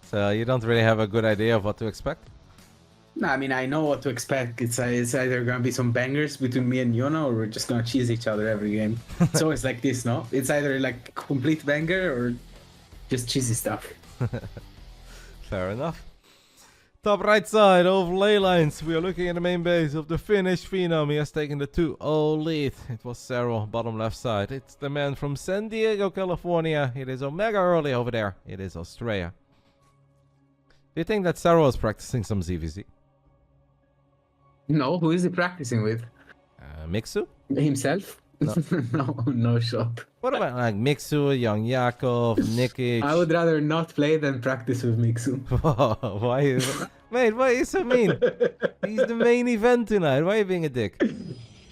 So you don't really have a good idea of what to expect? No, I mean, I know what to expect. It's either going to be some bangers between me and Yona, or we're just going to cheese each other every game. It's always like this, no? It's either like complete banger or just cheesy stuff. Fair enough. Top right side of ley lines. We are looking at the main base of the Finnish Phenom. He has taken the 2-0 lead. It was Serral, bottom left side. It's the man from San Diego, California. It is Omega early over there. It is Astrea. Do you think that Serral is practicing some ZVZ? No, who is he practicing with? Mixu? Himself? No. no shot. What about like Mixu, Young Yakov, Nikic? I would rather not play than practice with Mixu. Why is Mate, why are you so mean? He's the main event tonight. Why are you being a dick?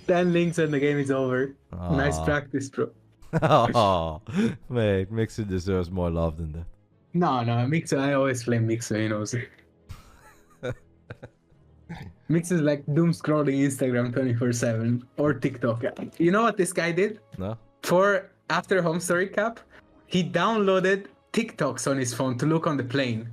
10 links and the game is over. Aww. Nice practice, bro. Oh, mate, Mixu deserves more love than that. No, Mixu, I always play Mixu, he knows it. Mixu is like doom scrolling Instagram 24/7 or TikTok. You know what this guy did? No. After Home Story Cap, he downloaded TikToks on his phone to look on the plane.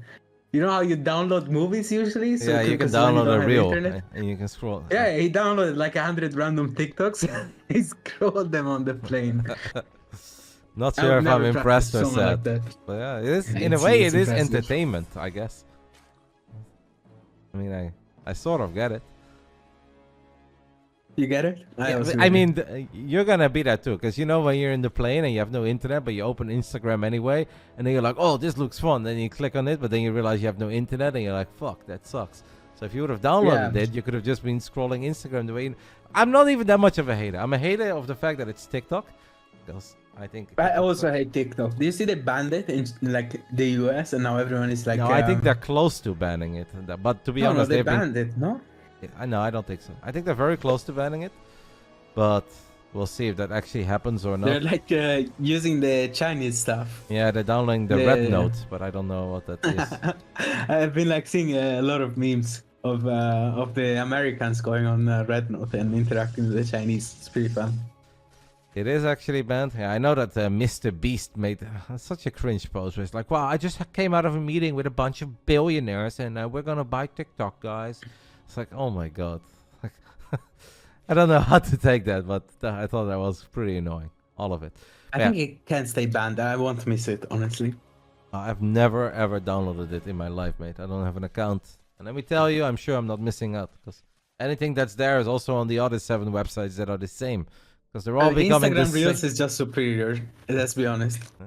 You know how you download movies usually? So yeah, you can download a reel and you can scroll. Yeah, he downloaded like 100 random TikToks. He scrolled them on the plane. Not sure if I'm impressed or sad. Like but yeah, it is, in a way, it is entertainment, I guess. I mean, I sort of get it. You get it? I mean, you're gonna be that too, because you know when you're in the plane and you have no internet, but you open Instagram anyway, and then you're like, oh, this looks fun. Then you click on it, but then you realize you have no internet, and you're like, fuck, that sucks. So if you would have downloaded it, you could have just been scrolling Instagram the way. I'm not even that much of a hater. I'm a hater of the fact that it's TikTok, because I think. I also hate TikTok. Do you see they banned it in like the US, and now everyone is like? No, I think they're close to banning it. But to be honest, they banned it. No. No, I don't think so. I think they're very close to banning it, but we'll see if that actually happens or not. They're like using the Chinese stuff. Yeah, they're downloading the Red Note, but I don't know what that is. I've been like seeing a lot of memes of the Americans going on Red Note and interacting with the Chinese. It's pretty fun. It is actually banned. Yeah, I know that Mr. Beast made such a cringe post where it's like, wow, I just came out of a meeting with a bunch of billionaires and we're gonna buy TikTok, guys. It's like, oh my god. I don't know how to take that, but I thought that was pretty annoying. All of it. I think it can stay banned. I won't miss it, honestly. I've never ever downloaded it in my life, mate. I don't have an account. And let me tell you, I'm sure I'm not missing out, because anything that's there is also on the other 7 websites that are the same. Because they're all becoming Instagram Reels is just superior, let's be honest. Yeah.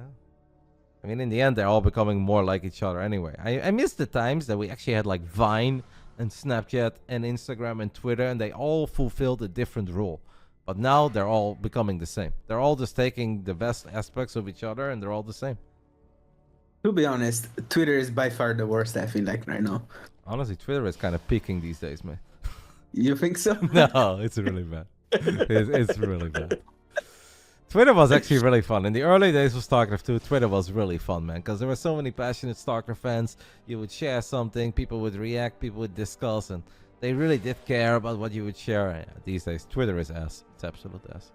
I mean, in the end, they're all becoming more like each other anyway. I miss the times that we actually had like Vine and Snapchat and Instagram and Twitter, and they all fulfilled a different role. But now they're all becoming the same. They're all just taking the best aspects of each other, and they're all the same. To be honest, Twitter is by far the worst, I feel like, right now. Honestly, Twitter is kind of peaking these days, man. You think so? No, it's really bad. It's really bad. Twitter was actually really fun. In the early days of StarCraft 2, Twitter was really fun, man. Because there were so many passionate StarCraft fans. You would share something, people would react, people would discuss, and they really did care about what you would share. These days, Twitter is ass. It's absolute ass.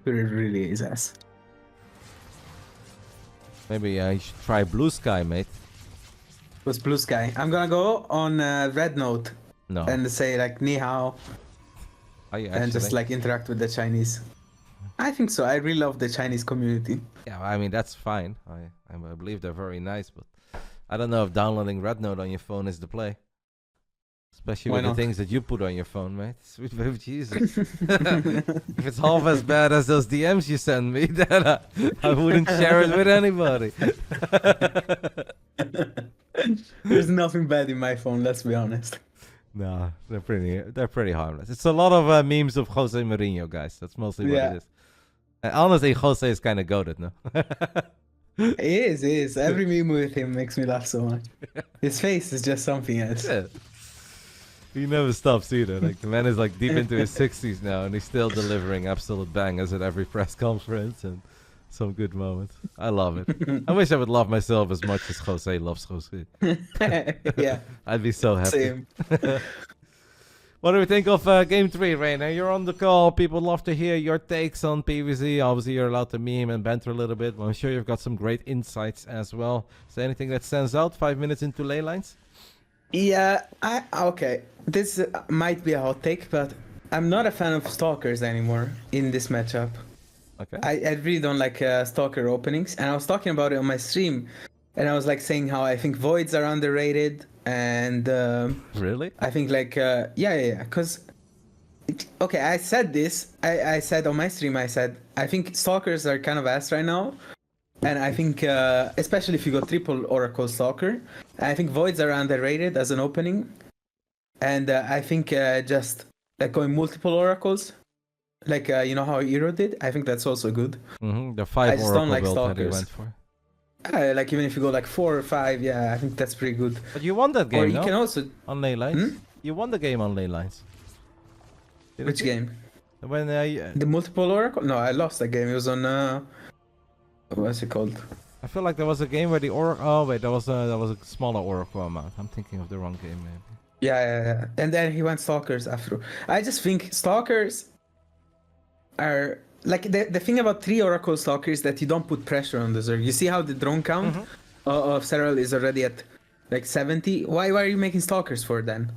Twitter really is ass. Maybe you should try Blue Sky, mate. What's Blue Sky? I'm gonna go on Red Note. No. And say like ni hao. Are you and just like interact with the Chinese. I think so. I really love the Chinese community. Yeah, I mean, that's fine. I believe they're very nice, but I don't know if downloading Red Note on your phone is the play. Especially with the things that you put on your phone, mate. Sweet baby Jesus. If it's half as bad as those DMs you send me, then I wouldn't share it with anybody. There's nothing bad in my phone, let's be honest. No, they're pretty harmless. It's a lot of memes of Jose Mourinho, guys. That's mostly what it is. And honestly, Jose is kind of goated, no? He is. Every meme with him makes me laugh so much. His face is just something else. Yeah. He never stops either. Like the man is like deep into his 60s now, and he's still delivering absolute bangers at every press conference and some good moments. I love it. I wish I would love myself as much as Jose loves Jose. Yeah. I'd be so happy. Same. What do we think of Game 3, Reynor? You're on the call. People love to hear your takes on PvZ. Obviously, you're allowed to meme and banter a little bit. But I'm sure you've got some great insights as well. Is there anything that stands out 5 minutes into ley lines? Yeah, okay. This might be a hot take, but I'm not a fan of stalkers anymore in this matchup. Okay. I really don't like stalker openings, and I was talking about it on my stream, and I was like saying how I think voids are underrated, and Really? I think like yeah, because okay, I said this. I said on my stream, I said I think stalkers are kind of ass right now, and I think especially if you go triple oracle stalker, I think voids are underrated as an opening, and I think just like going multiple oracles. Like, you know how Hero did? I think that's also good. The 5 I just oracle don't like build that he stalkers. went for. Like, even if you go like 4 or 5, yeah, I think that's pretty good. But you won that game, Or you no? can also... On ley lines? You won the game on ley lines. Didn't Which you? game? When The multiple oracle? No, I lost that game. It was on... what's it called? I feel like there was a game where the oracle... Oh, wait, that was a smaller oracle amount. I'm thinking of the wrong game, maybe. Yeah. And then he went stalkers after. I just think stalkers are... Like, the thing about 3 oracle stalkers is that you don't put pressure on the Zerg. You see how the drone count of Serral is already at like 70? Why are you making stalkers for then?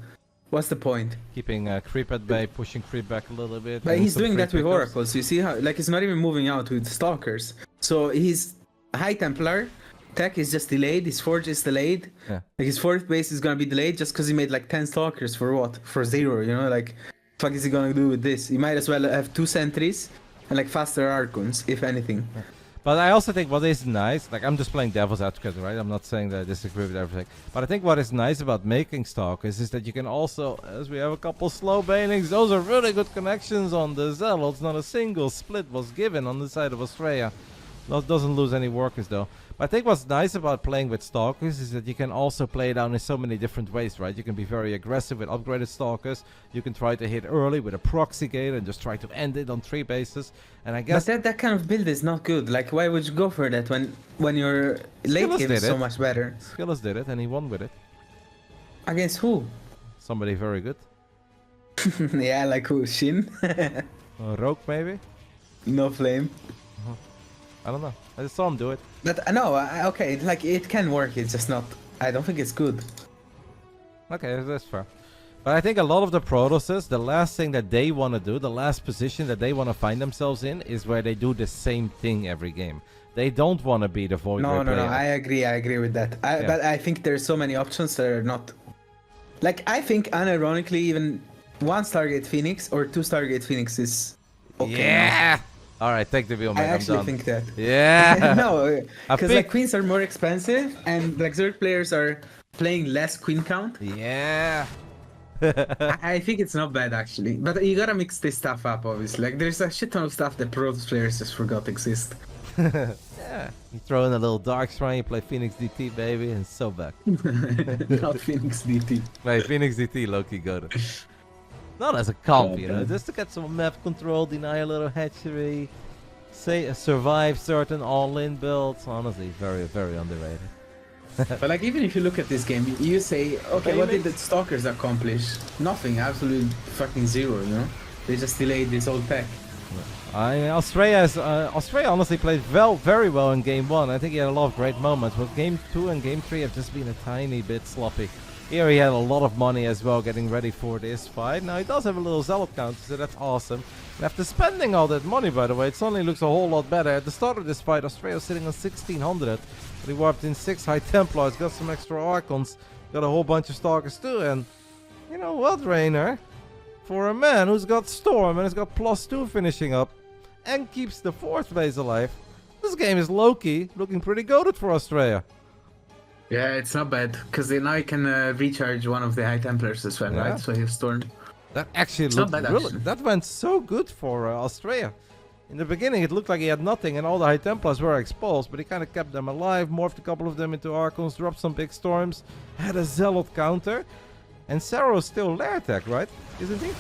What's the point? Keeping creep at bay, pushing creep back a little bit. But he's some doing free that with pickups. oracles. You see how, like, he's not even moving out with stalkers. So his High Templar tech is just delayed. His Forge is delayed. Yeah. Like, his 4th base is gonna be delayed just because he made like 10 stalkers for what? For 0, you know? Like, fuck is he gonna do with this? He might as well have 2 sentries and like faster Archons, if anything. Yeah. But I also think what is nice, like I'm just playing devil's advocate, right? I'm not saying that I disagree with everything. But I think what is nice about making stalkers is that you can also, as we have a couple slow banings, those are really good connections on the Zealots. Not a single split was given on the side of Astrea. That doesn't lose any workers though. But I think what's nice about playing with stalkers is that you can also play it down in so many different ways, right? You can be very aggressive with upgraded stalkers. You can try to hit early with a proxy gate and just try to end it on 3 bases. And I guess But that kind of build is not good. Like, why would you go for that when your late Skillers game is did so it. much better? Skillers did it and he won with it. Against who? Somebody very good. Yeah, like who? Shin? Rogue maybe? No flame. I don't know. I just saw him do it. But no, okay, like it can work. It's just not. I don't think it's good. Okay, that's fair. But I think a lot of the Protosses, the last thing that they want to do, the last position that they want to find themselves in is where they do the same thing every game. They don't want to be the Void Ray No, player. I agree with that. Yeah. But I think there's so many options that are not. Like, I think unironically, even 1 Stargate Phoenix or 2 Stargate Phoenix is okay. Yeah! Alright, take the wheel, I man. I'm actually done. think that. Yeah! No, because think- like queens are more expensive, and like Zerg players are playing less queen count. Yeah! I think it's not bad actually, but you gotta mix this stuff up. Obviously, like there's a shit ton of stuff that Protoss players just forgot exist. Yeah. You throw in a little Dark Shrine, you play Phoenix DT, baby, and so back. Not Phoenix DT. Play Phoenix DT, Loki, go to. Not as a comp, you know, just to get some map control, deny a little hatchery, say survive certain all-in builds. Honestly, very, very underrated. But like, even if you look at this game, you say, okay, what did the Stalkers accomplish? Nothing, absolutely fucking 0, you know? They just delayed this whole tech. Astrea honestly played very well in game 1. I think he had a lot of great moments, but game 2 and game 3 have just been a tiny bit sloppy. Here he had a lot of money as well getting ready for this fight. Now he does have a little Zealot counter, so that's awesome. And after spending all that money, by the way, it suddenly looks a whole lot better. At the start of this fight, Astrea was sitting on 1600, but he warped in 6 High Templars, got some extra Archons, got a whole bunch of Stalkers too, and you know what, Reynor? For a man who's got Storm and has got +2 finishing up, and keeps the 4th base alive, this game is low-key looking pretty goated for Astrea. Yeah, it's not bad, because now you can recharge one of the High Templars as well, Yeah. right? So you have Storm. That actually It's looked not bad, really, actually. that went so good for Astrea. In the beginning it looked like he had nothing and all the High Templars were exposed, but he kind of kept them alive, morphed a couple of them into Archons, dropped some big Storms, had a Zealot counter, And Serral's still lair attack, right? Isn't he?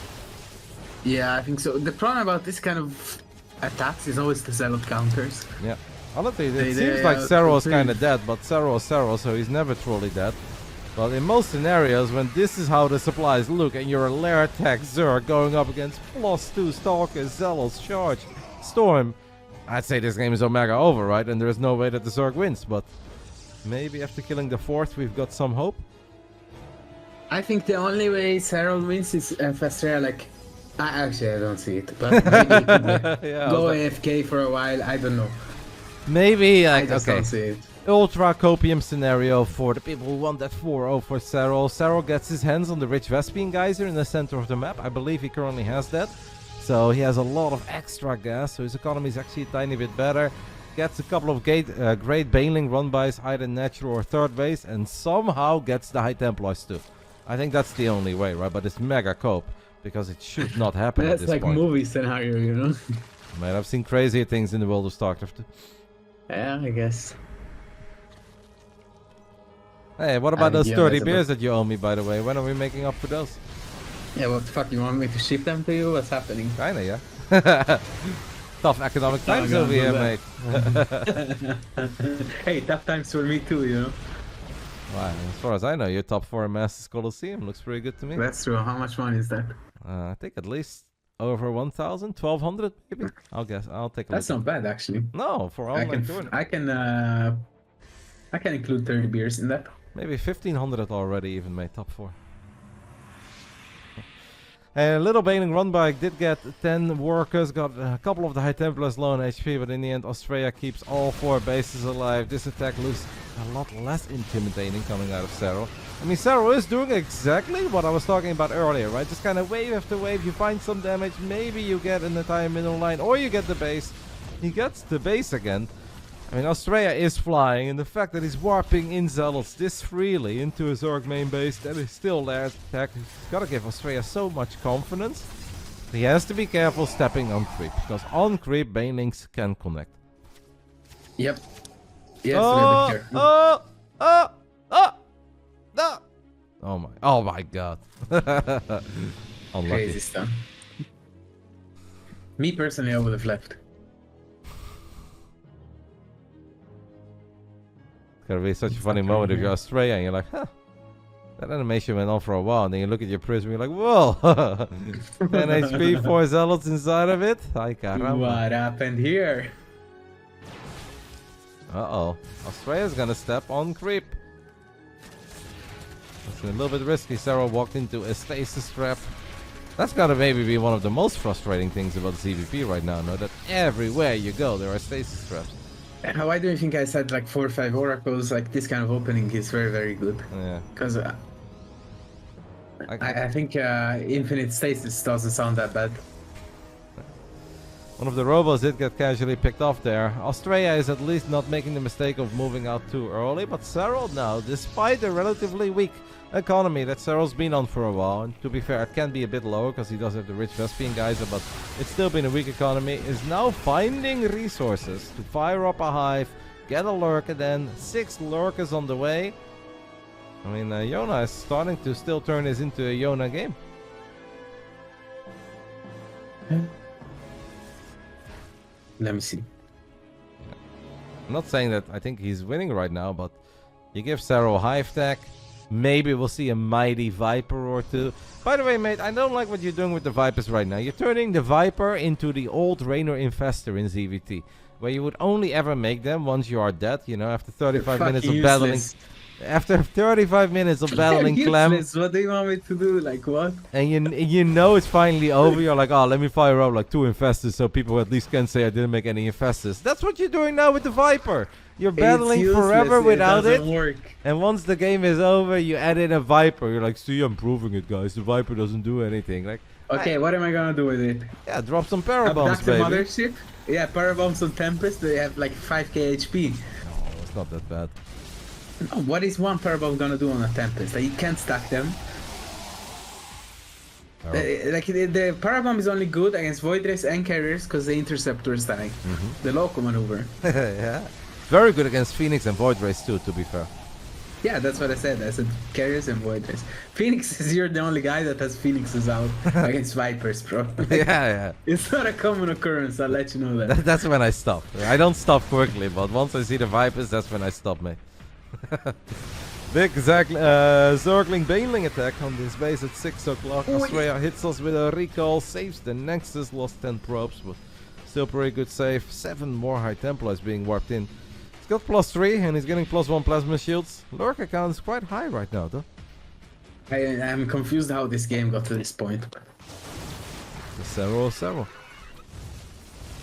Yeah, I think so. The problem about this kind of attacks is always the zealot counters. Yeah. Honestly, it They- seems they like are Serral's complete- kind of dead, but Serral's Serral, so he's never truly dead. But in most scenarios, when this is how the supplies look, and you're a lair attack Zerg going up against +2 Stalkers, Zealots, Charge, Storm, I'd say this game is Omega over, right? And there's no way that the Zerg wins, but maybe after killing the 4th, we've got some hope. I think the only way Serral wins is if Astrea, like... Actually, I don't see it. But maybe he could Yeah, go I was AFK for a while. I don't know. Maybe, I like, just okay. don't see it. Ultra copium scenario for the people who want that 4-0 for Serral. Serral gets his hands on the rich Vespene geyser in the center of the map. I believe he currently has that. So he has a lot of extra gas, so his economy is actually a tiny bit better. Gets a couple of great Baneling run-bys, either natural or third base, and somehow gets the High Templars too. I think that's the only way, right? But it's mega cope, because it should not happen at That's this like point. movie scenario, you know? Man, I've seen crazier things in the world of StarCraft. Yeah, I guess. Hey, what about those yeah, 30 that's beers that you owe me, by the way? When are we making up for those? Yeah, what the fuck, you want me to ship them to you? What's happening? Kinda, yeah. Tough economic times gonna over do here, that. mate. Hey, tough times for me too, you know? Wow, as far as I know, your top 4 in Masters Coliseum looks pretty good to me. That's true. How much money is that? I think at least over 1,000, 1,200 maybe? I'll guess. I'll take a That's look. not bad, actually. No, for online tournament. I can include 30 beers in that. Maybe 1,500 already even made top 4. A little Baneling run bike did get 10 workers, got a couple of the High Templars low on HP, but in the end Astrea keeps all 4 bases alive. This attack looks a lot less intimidating coming out of Serral. I mean, Serral is doing exactly what I was talking about earlier, right? Just kind of wave after wave, you find some damage, maybe you get an entire middle line, or you get the base. He gets the base again. I mean, Astrea is flying, and the fact that he's warping in Zealots this freely into his Zerg main base, that is still there to attack. He's gotta give Astrea so much confidence. He has to be careful stepping on creep, because on creep, Banelings can connect. Yep. Yes, Oh my god. Unlucky. Crazy stuff. Me personally, I would have left. It's gotta be such a funny moment if you're Astrea and you're like, huh. That animation went on for a while, and then you look at your prism and you're like, whoa! 10 HP, 4 Zealots inside of it? Ay, caramba. What happened here? Uh-oh. Astrea's gonna step on creep. It's a little bit risky. Serral walked into a stasis trap. That's gotta maybe be one of the most frustrating things about CVP right now, no? That everywhere you go, there are stasis traps. Why do you think I said like 4 or 5 oracles? Like this kind of opening is very, very good. Yeah. Because I think infinite stasis doesn't sound that bad. One of the robots did get casually picked off there. Astrea is at least not making the mistake of moving out too early, but Serral now, despite the relatively weak economy that Serral's been on for a while, and to be fair, it can be a bit lower because he does have the rich Vespene geyser, but it's still been a weak economy, is now finding resources to fire up a hive, get a lurker then, 6 lurkers on the way. I mean, Yona is starting to still turn this into a Yona game. Let me see. I'm not saying that I think he's winning right now, but you give Serral hive tech, maybe we'll see a mighty Viper or 2. By the way, mate, I don't like what you're doing with the Vipers right now. You're turning the Viper into the old Reynor Infestor in ZVT, where you would only ever make them once you are dead, you know, after 35 minutes of battling. After 35 minutes of battling Clem. What do you want me to do? Like what? And you know it's finally over. You're like, oh, let me fire up like 2 Infestors so people at least can say I didn't make any Infestors. That's what you're doing now with the Viper. You're battling forever without it. Work. And once the game is over, you add in a Viper. You're like, see, I'm proving it, guys. The Viper doesn't do anything. Like, okay, what am I gonna do with it? yeah, drop some Parabombs, Abduct the baby. mothership? Yeah, Parabombs on Tempest, they have like 5k HP. No, it's not that bad. No, what is one Parabomb gonna do on a Tempest? Like, you can't stack them. Like the Parabomb is only good against Void Rays and Carriers because the Interceptors die. The Loco maneuver. Yeah. Very good against Phoenix and Void Rays too, to be fair. Yeah, that's what I said. I said carriers and voiders. Phoenixes, you're the only guy that has Phoenixes out against Vipers, bro. Like, Yeah. it's not a common occurrence, I'll let you know that. That's when I stop. I don't stop quickly, but once I see the Vipers, that's when I stop, mate. Big Zergling Baneling attack on this base at 6 o'clock. Astrea hits us with a recall, saves the Nexus, lost 10 probes, but still pretty good save. 7 more High Templars being warped in. He's got +3 and he's getting +1 plasma shields. Lurker count is quite high right now, though. I'm confused how this game got to this point. The Serral.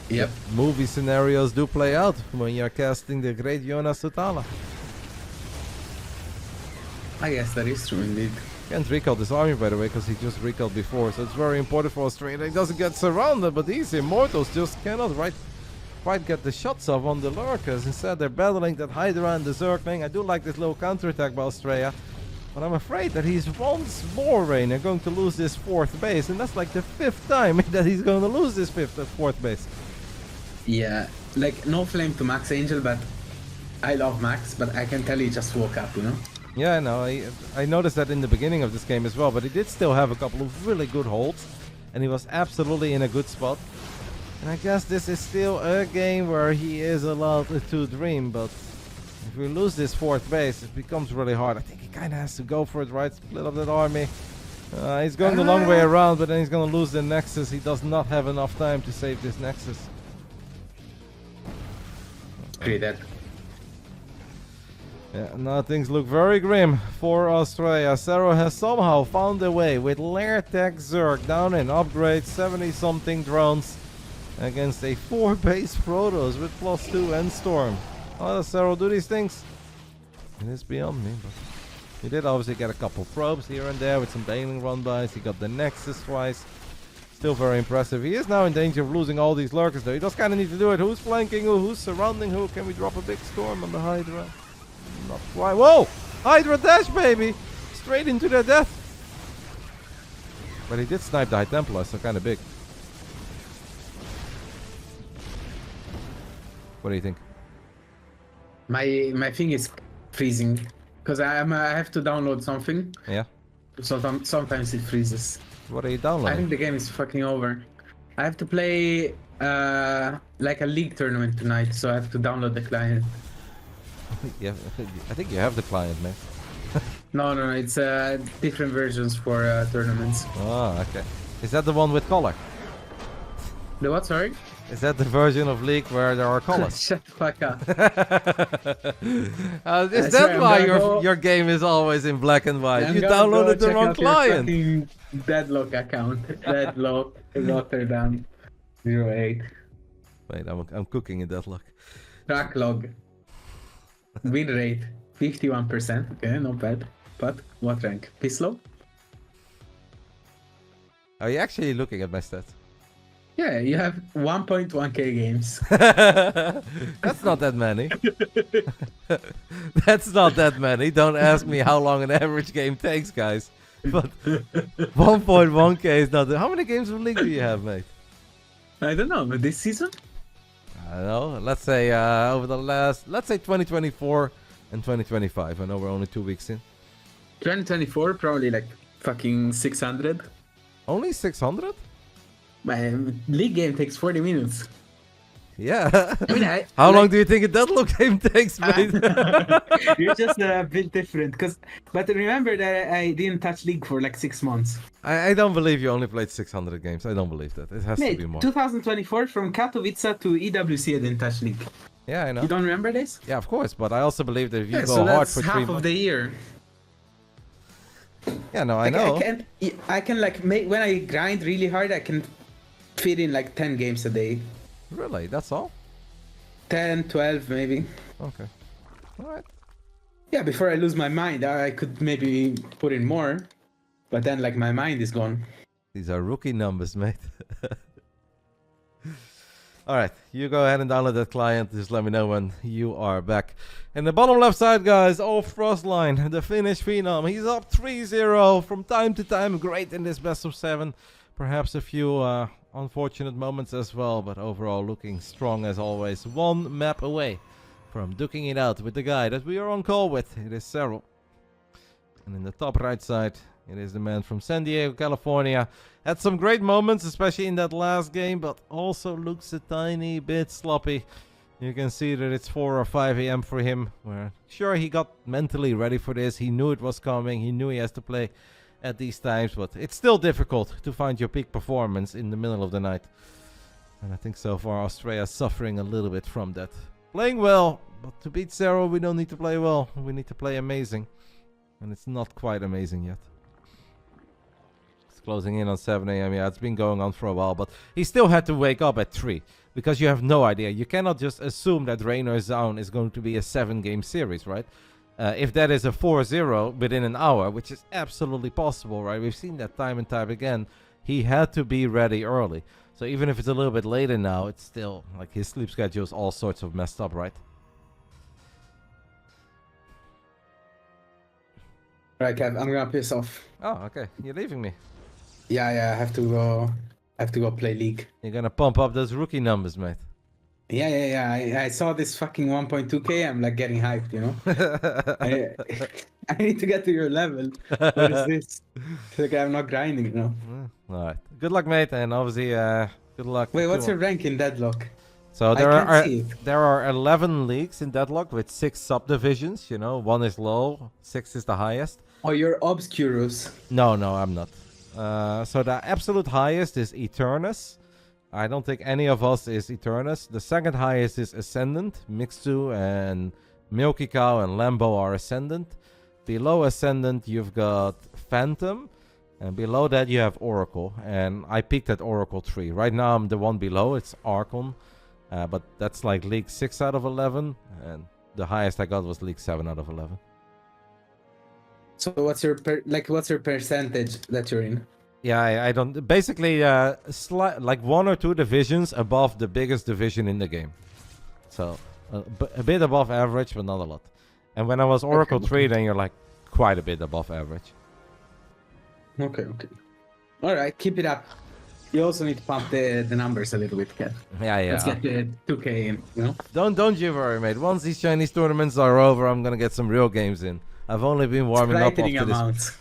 Yep. Movie scenarios do play out when you're casting the great Jonas Sutala. I guess that is true indeed. Can't recall this army, by the way, because he just recalled before, so it's very important for Australia. He doesn't get surrounded, but these Immortals just cannot quite get the shots off on the Lurkers. Instead, they're battling that Hydra and the Zergling. I do like this little counterattack by Astrea, but I'm afraid that he's once more, Reynor, going to lose this 4th base, and that's like the 5th time that he's going to lose this 4th base. Yeah, like, no flame to Max Angel, but I love Max, but I can tell he just woke up, you know? Yeah, I know. I noticed that in the beginning of this game as well, but he did still have a couple of really good holds, and he was absolutely in a good spot. And I guess this is still a game where he is allowed to dream, but if we lose this 4th base, it becomes really hard. I think he kind of has to go for it, right? Split up that army. He's going the long way around, but then he's going to lose the Nexus. He does not have enough time to save this Nexus. Pretty dead. Yeah, now things look very grim for Australia. Serral has somehow found a way with Lair Tech Zerg down in upgrade, 70-something drones against a 4-base Protoss with +2 and Storm. How does Serral do these things? It is beyond me, but he did obviously get a couple probes here and there with some Baneling run-bys. He got the Nexus twice. Still very impressive. He is now in danger of losing all these Lurkers though. He does kind of need to do it. Who's flanking who? Who's surrounding who? Can we drop a big Storm on the Hydra? Not quite. Whoa! Hydra dash, baby! Straight into their death. But he did snipe the High Templar, so kind of big. What do you think? My thing is freezing because I have to download something. Yeah. So sometimes it freezes. What are you I downloading? think the game is fucking over. I have to play like a league tournament tonight, so I have to download the client. Yeah, I think you have the client, man. No, it's different versions for tournaments. Oh, okay. Is that the one with color? The what? Sorry? Is that the version of League where there are colors? Shut the fuck up. Is that why your game is always in black and white? You downloaded the wrong client. Deadlock account. Deadlock RotterdaM 08. Wait, I'm cooking in Deadlock. Track log. Win rate 51%. Okay, not bad. But what rank? Pislow? Are you actually looking at my stats? Yeah, you have 1.1k games. That's not that many. That's not that many. Don't ask me how long an average game takes, guys. But 1.1k is not. How many games of League do you have, mate? I don't know, but this season? I don't know. Let's say over the last, let's say 2024 and 2025. I know we're only 2 weeks in. 2024, probably like fucking 600. Only 600? My league game takes 40 minutes. Yeah. I mean, how long do you think a Deadlock game takes, mate? You're just a bit different. But remember that I didn't touch League for like 6 months. I don't believe you only played 600 games. I don't believe that. It has to be more. 2024 from Katowice to EWC I didn't touch League. Yeah, I know. You don't remember this? Yeah, of course. But I also believe that if you go so hard that's for 3 half months... of the year. Yeah, no, I know. I can like make, when I grind really hard, I can fit in like 10 games a day. Really? That's all? 10, 12 maybe. Okay. Alright. Yeah, before I lose my mind, I could maybe put in more. But then like my mind is gone. These are rookie numbers, mate. Alright, you go ahead and download that client. Just let me know when you are back. In the bottom left side, guys, off Frostline, the Finnish Phenom. He's up 3-0 from time to time. Great in this best of 7. Perhaps a few unfortunate moments as well, but overall looking strong as always. 1 map away from duking it out with the guy that we are on call with. It is Serral. And in the top right side, it is the man from San Diego, California. Had some great moments, especially in that last game, but also looks a tiny bit sloppy. You can see that it's 4 or 5 a.m. for him. Where sure, he got mentally ready for this. He knew it was coming. He knew he has to play at these times, but it's still difficult to find your peak performance in the middle of the night. And I think so far Astrea is suffering a little bit from that. Playing well, but to beat Serral, we don't need to play well. We need to play amazing. And it's not quite amazing yet. It's closing in on 7 a.m. Yeah, it's been going on for a while, but he still had to wake up at 3. Because you have no idea. You cannot just assume that Reynor Zone is going to be a 7-game series, right? If that is a 4-0 within an hour, which is absolutely possible, right? We've seen that time and time again. He had to be ready early. So even if it's a little bit later now, it's still like his sleep schedule is all sorts of messed up, right? Right, Kev, I'm gonna piss off. Oh, okay. You're leaving me. Yeah, I have to go. I have to go play League. You're gonna pump up those rookie numbers, mate. Yeah. I saw this fucking 1.2k. I'm like getting hyped, you know. I need to get to your level. What is this? Like I'm not grinding, you know. All right. Good luck, mate, and obviously, good luck. Wait, what's your rank in Deadlock? So there are 11 leagues in Deadlock with 6 subdivisions. You know, 1 is low, 6 is the highest. Oh, you're Obscurus. No, I'm not. So the absolute highest is Eternus. I don't think any of us is Eternus. The second highest is Ascendant. Mixu and Milky Cow and Lambo are Ascendant. Below Ascendant, you've got Phantom. And below that, you have Oracle. And I peaked at Oracle 3. Right now, I'm the one below. It's Archon. But that's like League 6 out of 11. And the highest I got was League 7 out of 11. So what's your percentage that you're in? Yeah, I don't. Basically, like 1 or 2 divisions above the biggest division in the game. So a bit above average, but not a lot. And when I was Oracle 3, then you're like quite a bit above average. Okay. All right, keep it up. You also need to pump the numbers a little bit, Ken. Yeah. Let's get the 2k in, you know? Don't you worry, mate. Once these Chinese tournaments are over, I'm gonna get some real games in. I've only been warming up after this.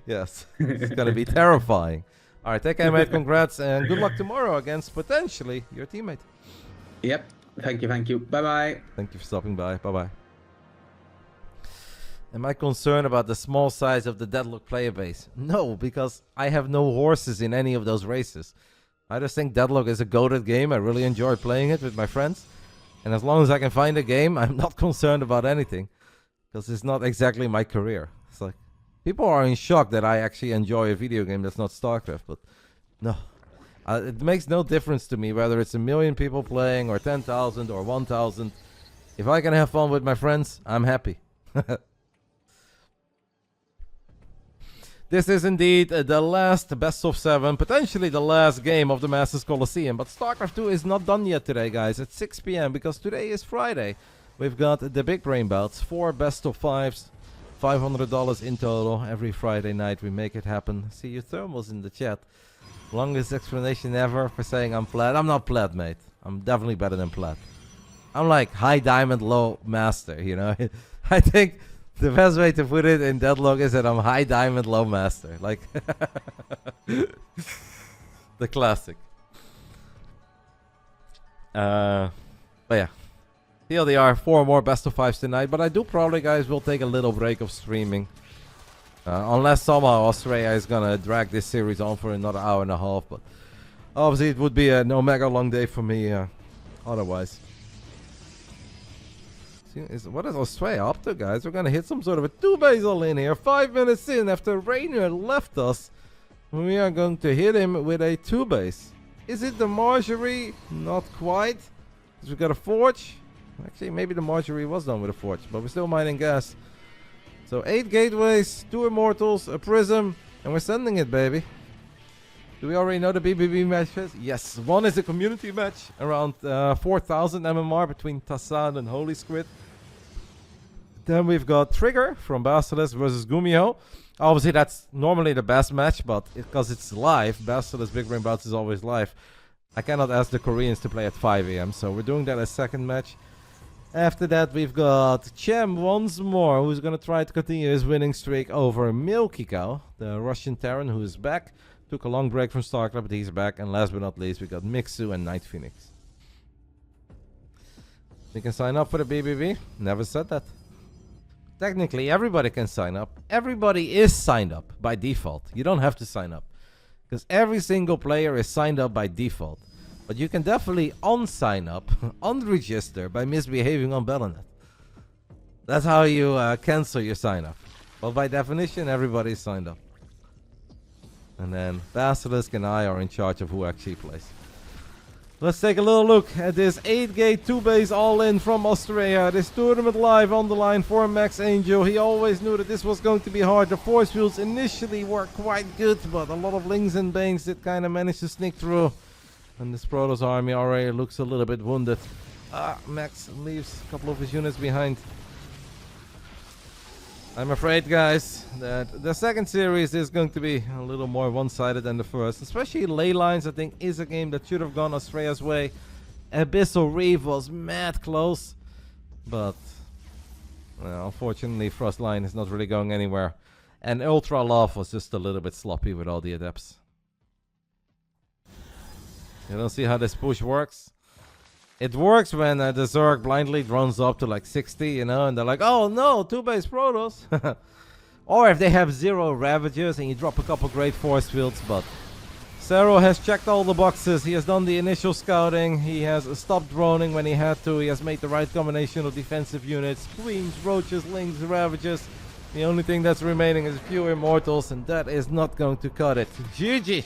Yes, it's gonna be terrifying. All right, take care, mate. Congrats and good luck tomorrow against potentially your teammate. Yep. Thank you. Bye. Thank you for stopping by. Bye. Am I concerned about the small size of the Deadlock player base? No, because I have no horses in any of those races. I just think Deadlock is a goated game. I really enjoy playing it with my friends. And as long as I can find a game, I'm not concerned about anything. Because it's not exactly my career. It's like, people are in shock that I actually enjoy a video game that's not StarCraft. But no, it makes no difference to me whether it's 1 million people playing or 10,000 or 1,000. If I can have fun with my friends, I'm happy. This is indeed the last best of 7, potentially the last game of the Masters Coliseum. But StarCraft 2 is not done yet today, guys, at 6 p.m. because today is Friday. We've got the big brain bouts, 4 best of 5s, $500 in total. Every Friday night we make it happen. See you thermals in the chat. Longest explanation ever for saying I'm plat. I'm not plat, mate. I'm definitely better than plat. I'm like high diamond, low master, you know. I think the best way to put it in Deadlock is that I'm high diamond, low master. Like the classic. But yeah. TLDR, 4 more best of 5s tonight. But I do probably, guys, will take a little break of streaming. Unless somehow Astrea is gonna drag this series on for another hour and a half. But obviously it would be an omega long day for me otherwise. What is Astrea up to, guys? We're gonna hit some sort of a 2-basal in here. 5 minutes in after Reynor left us. We are going to hit him with a 2-base. Is it the Marjorie? Not quite. Because we got a Forge. Actually, maybe the Marjorie was done with a Forge, but we're still mining gas. So 8 gateways, 2 immortals, a prism, and we're sending it, baby. Do we already know the BBB matches? Yes, one is a community match, around 4,000 MMR between Tassan and Holy Squid. Then we've got Trigger from Basilisk versus Gumiho. Obviously, that's normally the best match, but because it's live, Basilisk Big Brain Bouts is always live. I cannot ask the Koreans to play at 5 a.m., so we're doing that as second match. After that, we've got Chem once more, who's going to try to continue his winning streak over Milky Cow, the Russian Terran, who is back. Took a long break from StarCraft, but he's back. And last but not least, we got Mixu and Night Phoenix. We can sign up for the BBB. Never said that. Technically, everybody can sign up. Everybody is signed up by default. You don't have to sign up, because every single player is signed up by default. But you can definitely unsign up, unregister by misbehaving on Battle.net. That's how you cancel your sign up. Well, by definition, everybody is signed up. And then BASILISK and I are in charge of who actually plays. Let's take a little look at this 8-gate 2-base all-in from Astrea. This tournament live on the line for Max Angel. He always knew that this was going to be hard. The force fields initially were quite good, but a lot of Lings and Banes did kind of manage to sneak through. And this Protoss army already looks a little bit wounded. Max leaves a couple of his units behind. I'm afraid, guys, that the second series is going to be a little more one-sided than the first. Especially Ley Lines, I think, is a game that should have gone Astrea's way. Abyssal Reef was mad close. But, well, unfortunately, Frost Line is not really going anywhere. And Ultra Love was just a little bit sloppy with all the adepts. You don't see how this push works? It works when the Zerg blindly drones up to like 60, you know, and they're like, oh no, 2-base Protoss. Or if they have 0 Ravagers and you drop a couple great force fields, but Serral has checked all the boxes. He has done the initial scouting. He has stopped droning when he had to. He has made the right combination of defensive units. Queens, Roaches, Lings, Ravagers. The only thing that's remaining is a few Immortals, and that is not going to cut it. GG!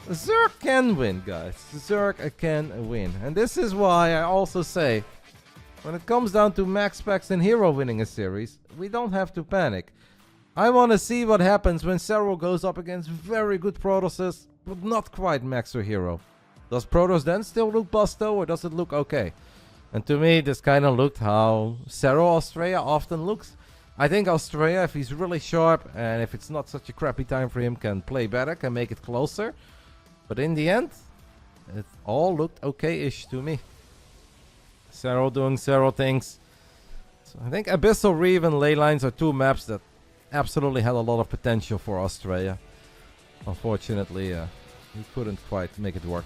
Zerg can win, guys. Zerg can win. And this is why I also say, when it comes down to max specs and hero winning a series, we don't have to panic. I want to see what happens when Serral goes up against very good Protosses, but not quite max or hero. Does Protoss then still look busto, or does it look okay? And to me, this kind of looked how Serral Astrea often looks. I think Astrea, if he's really sharp, and if it's not such a crappy time for him, can play better, can make it closer. But in the end, it all looked okay-ish to me. Serral doing Serral things. So I think Abyssal Reef and Ley Lines are two maps that absolutely had a lot of potential for Astrea. Unfortunately, he couldn't quite make it work.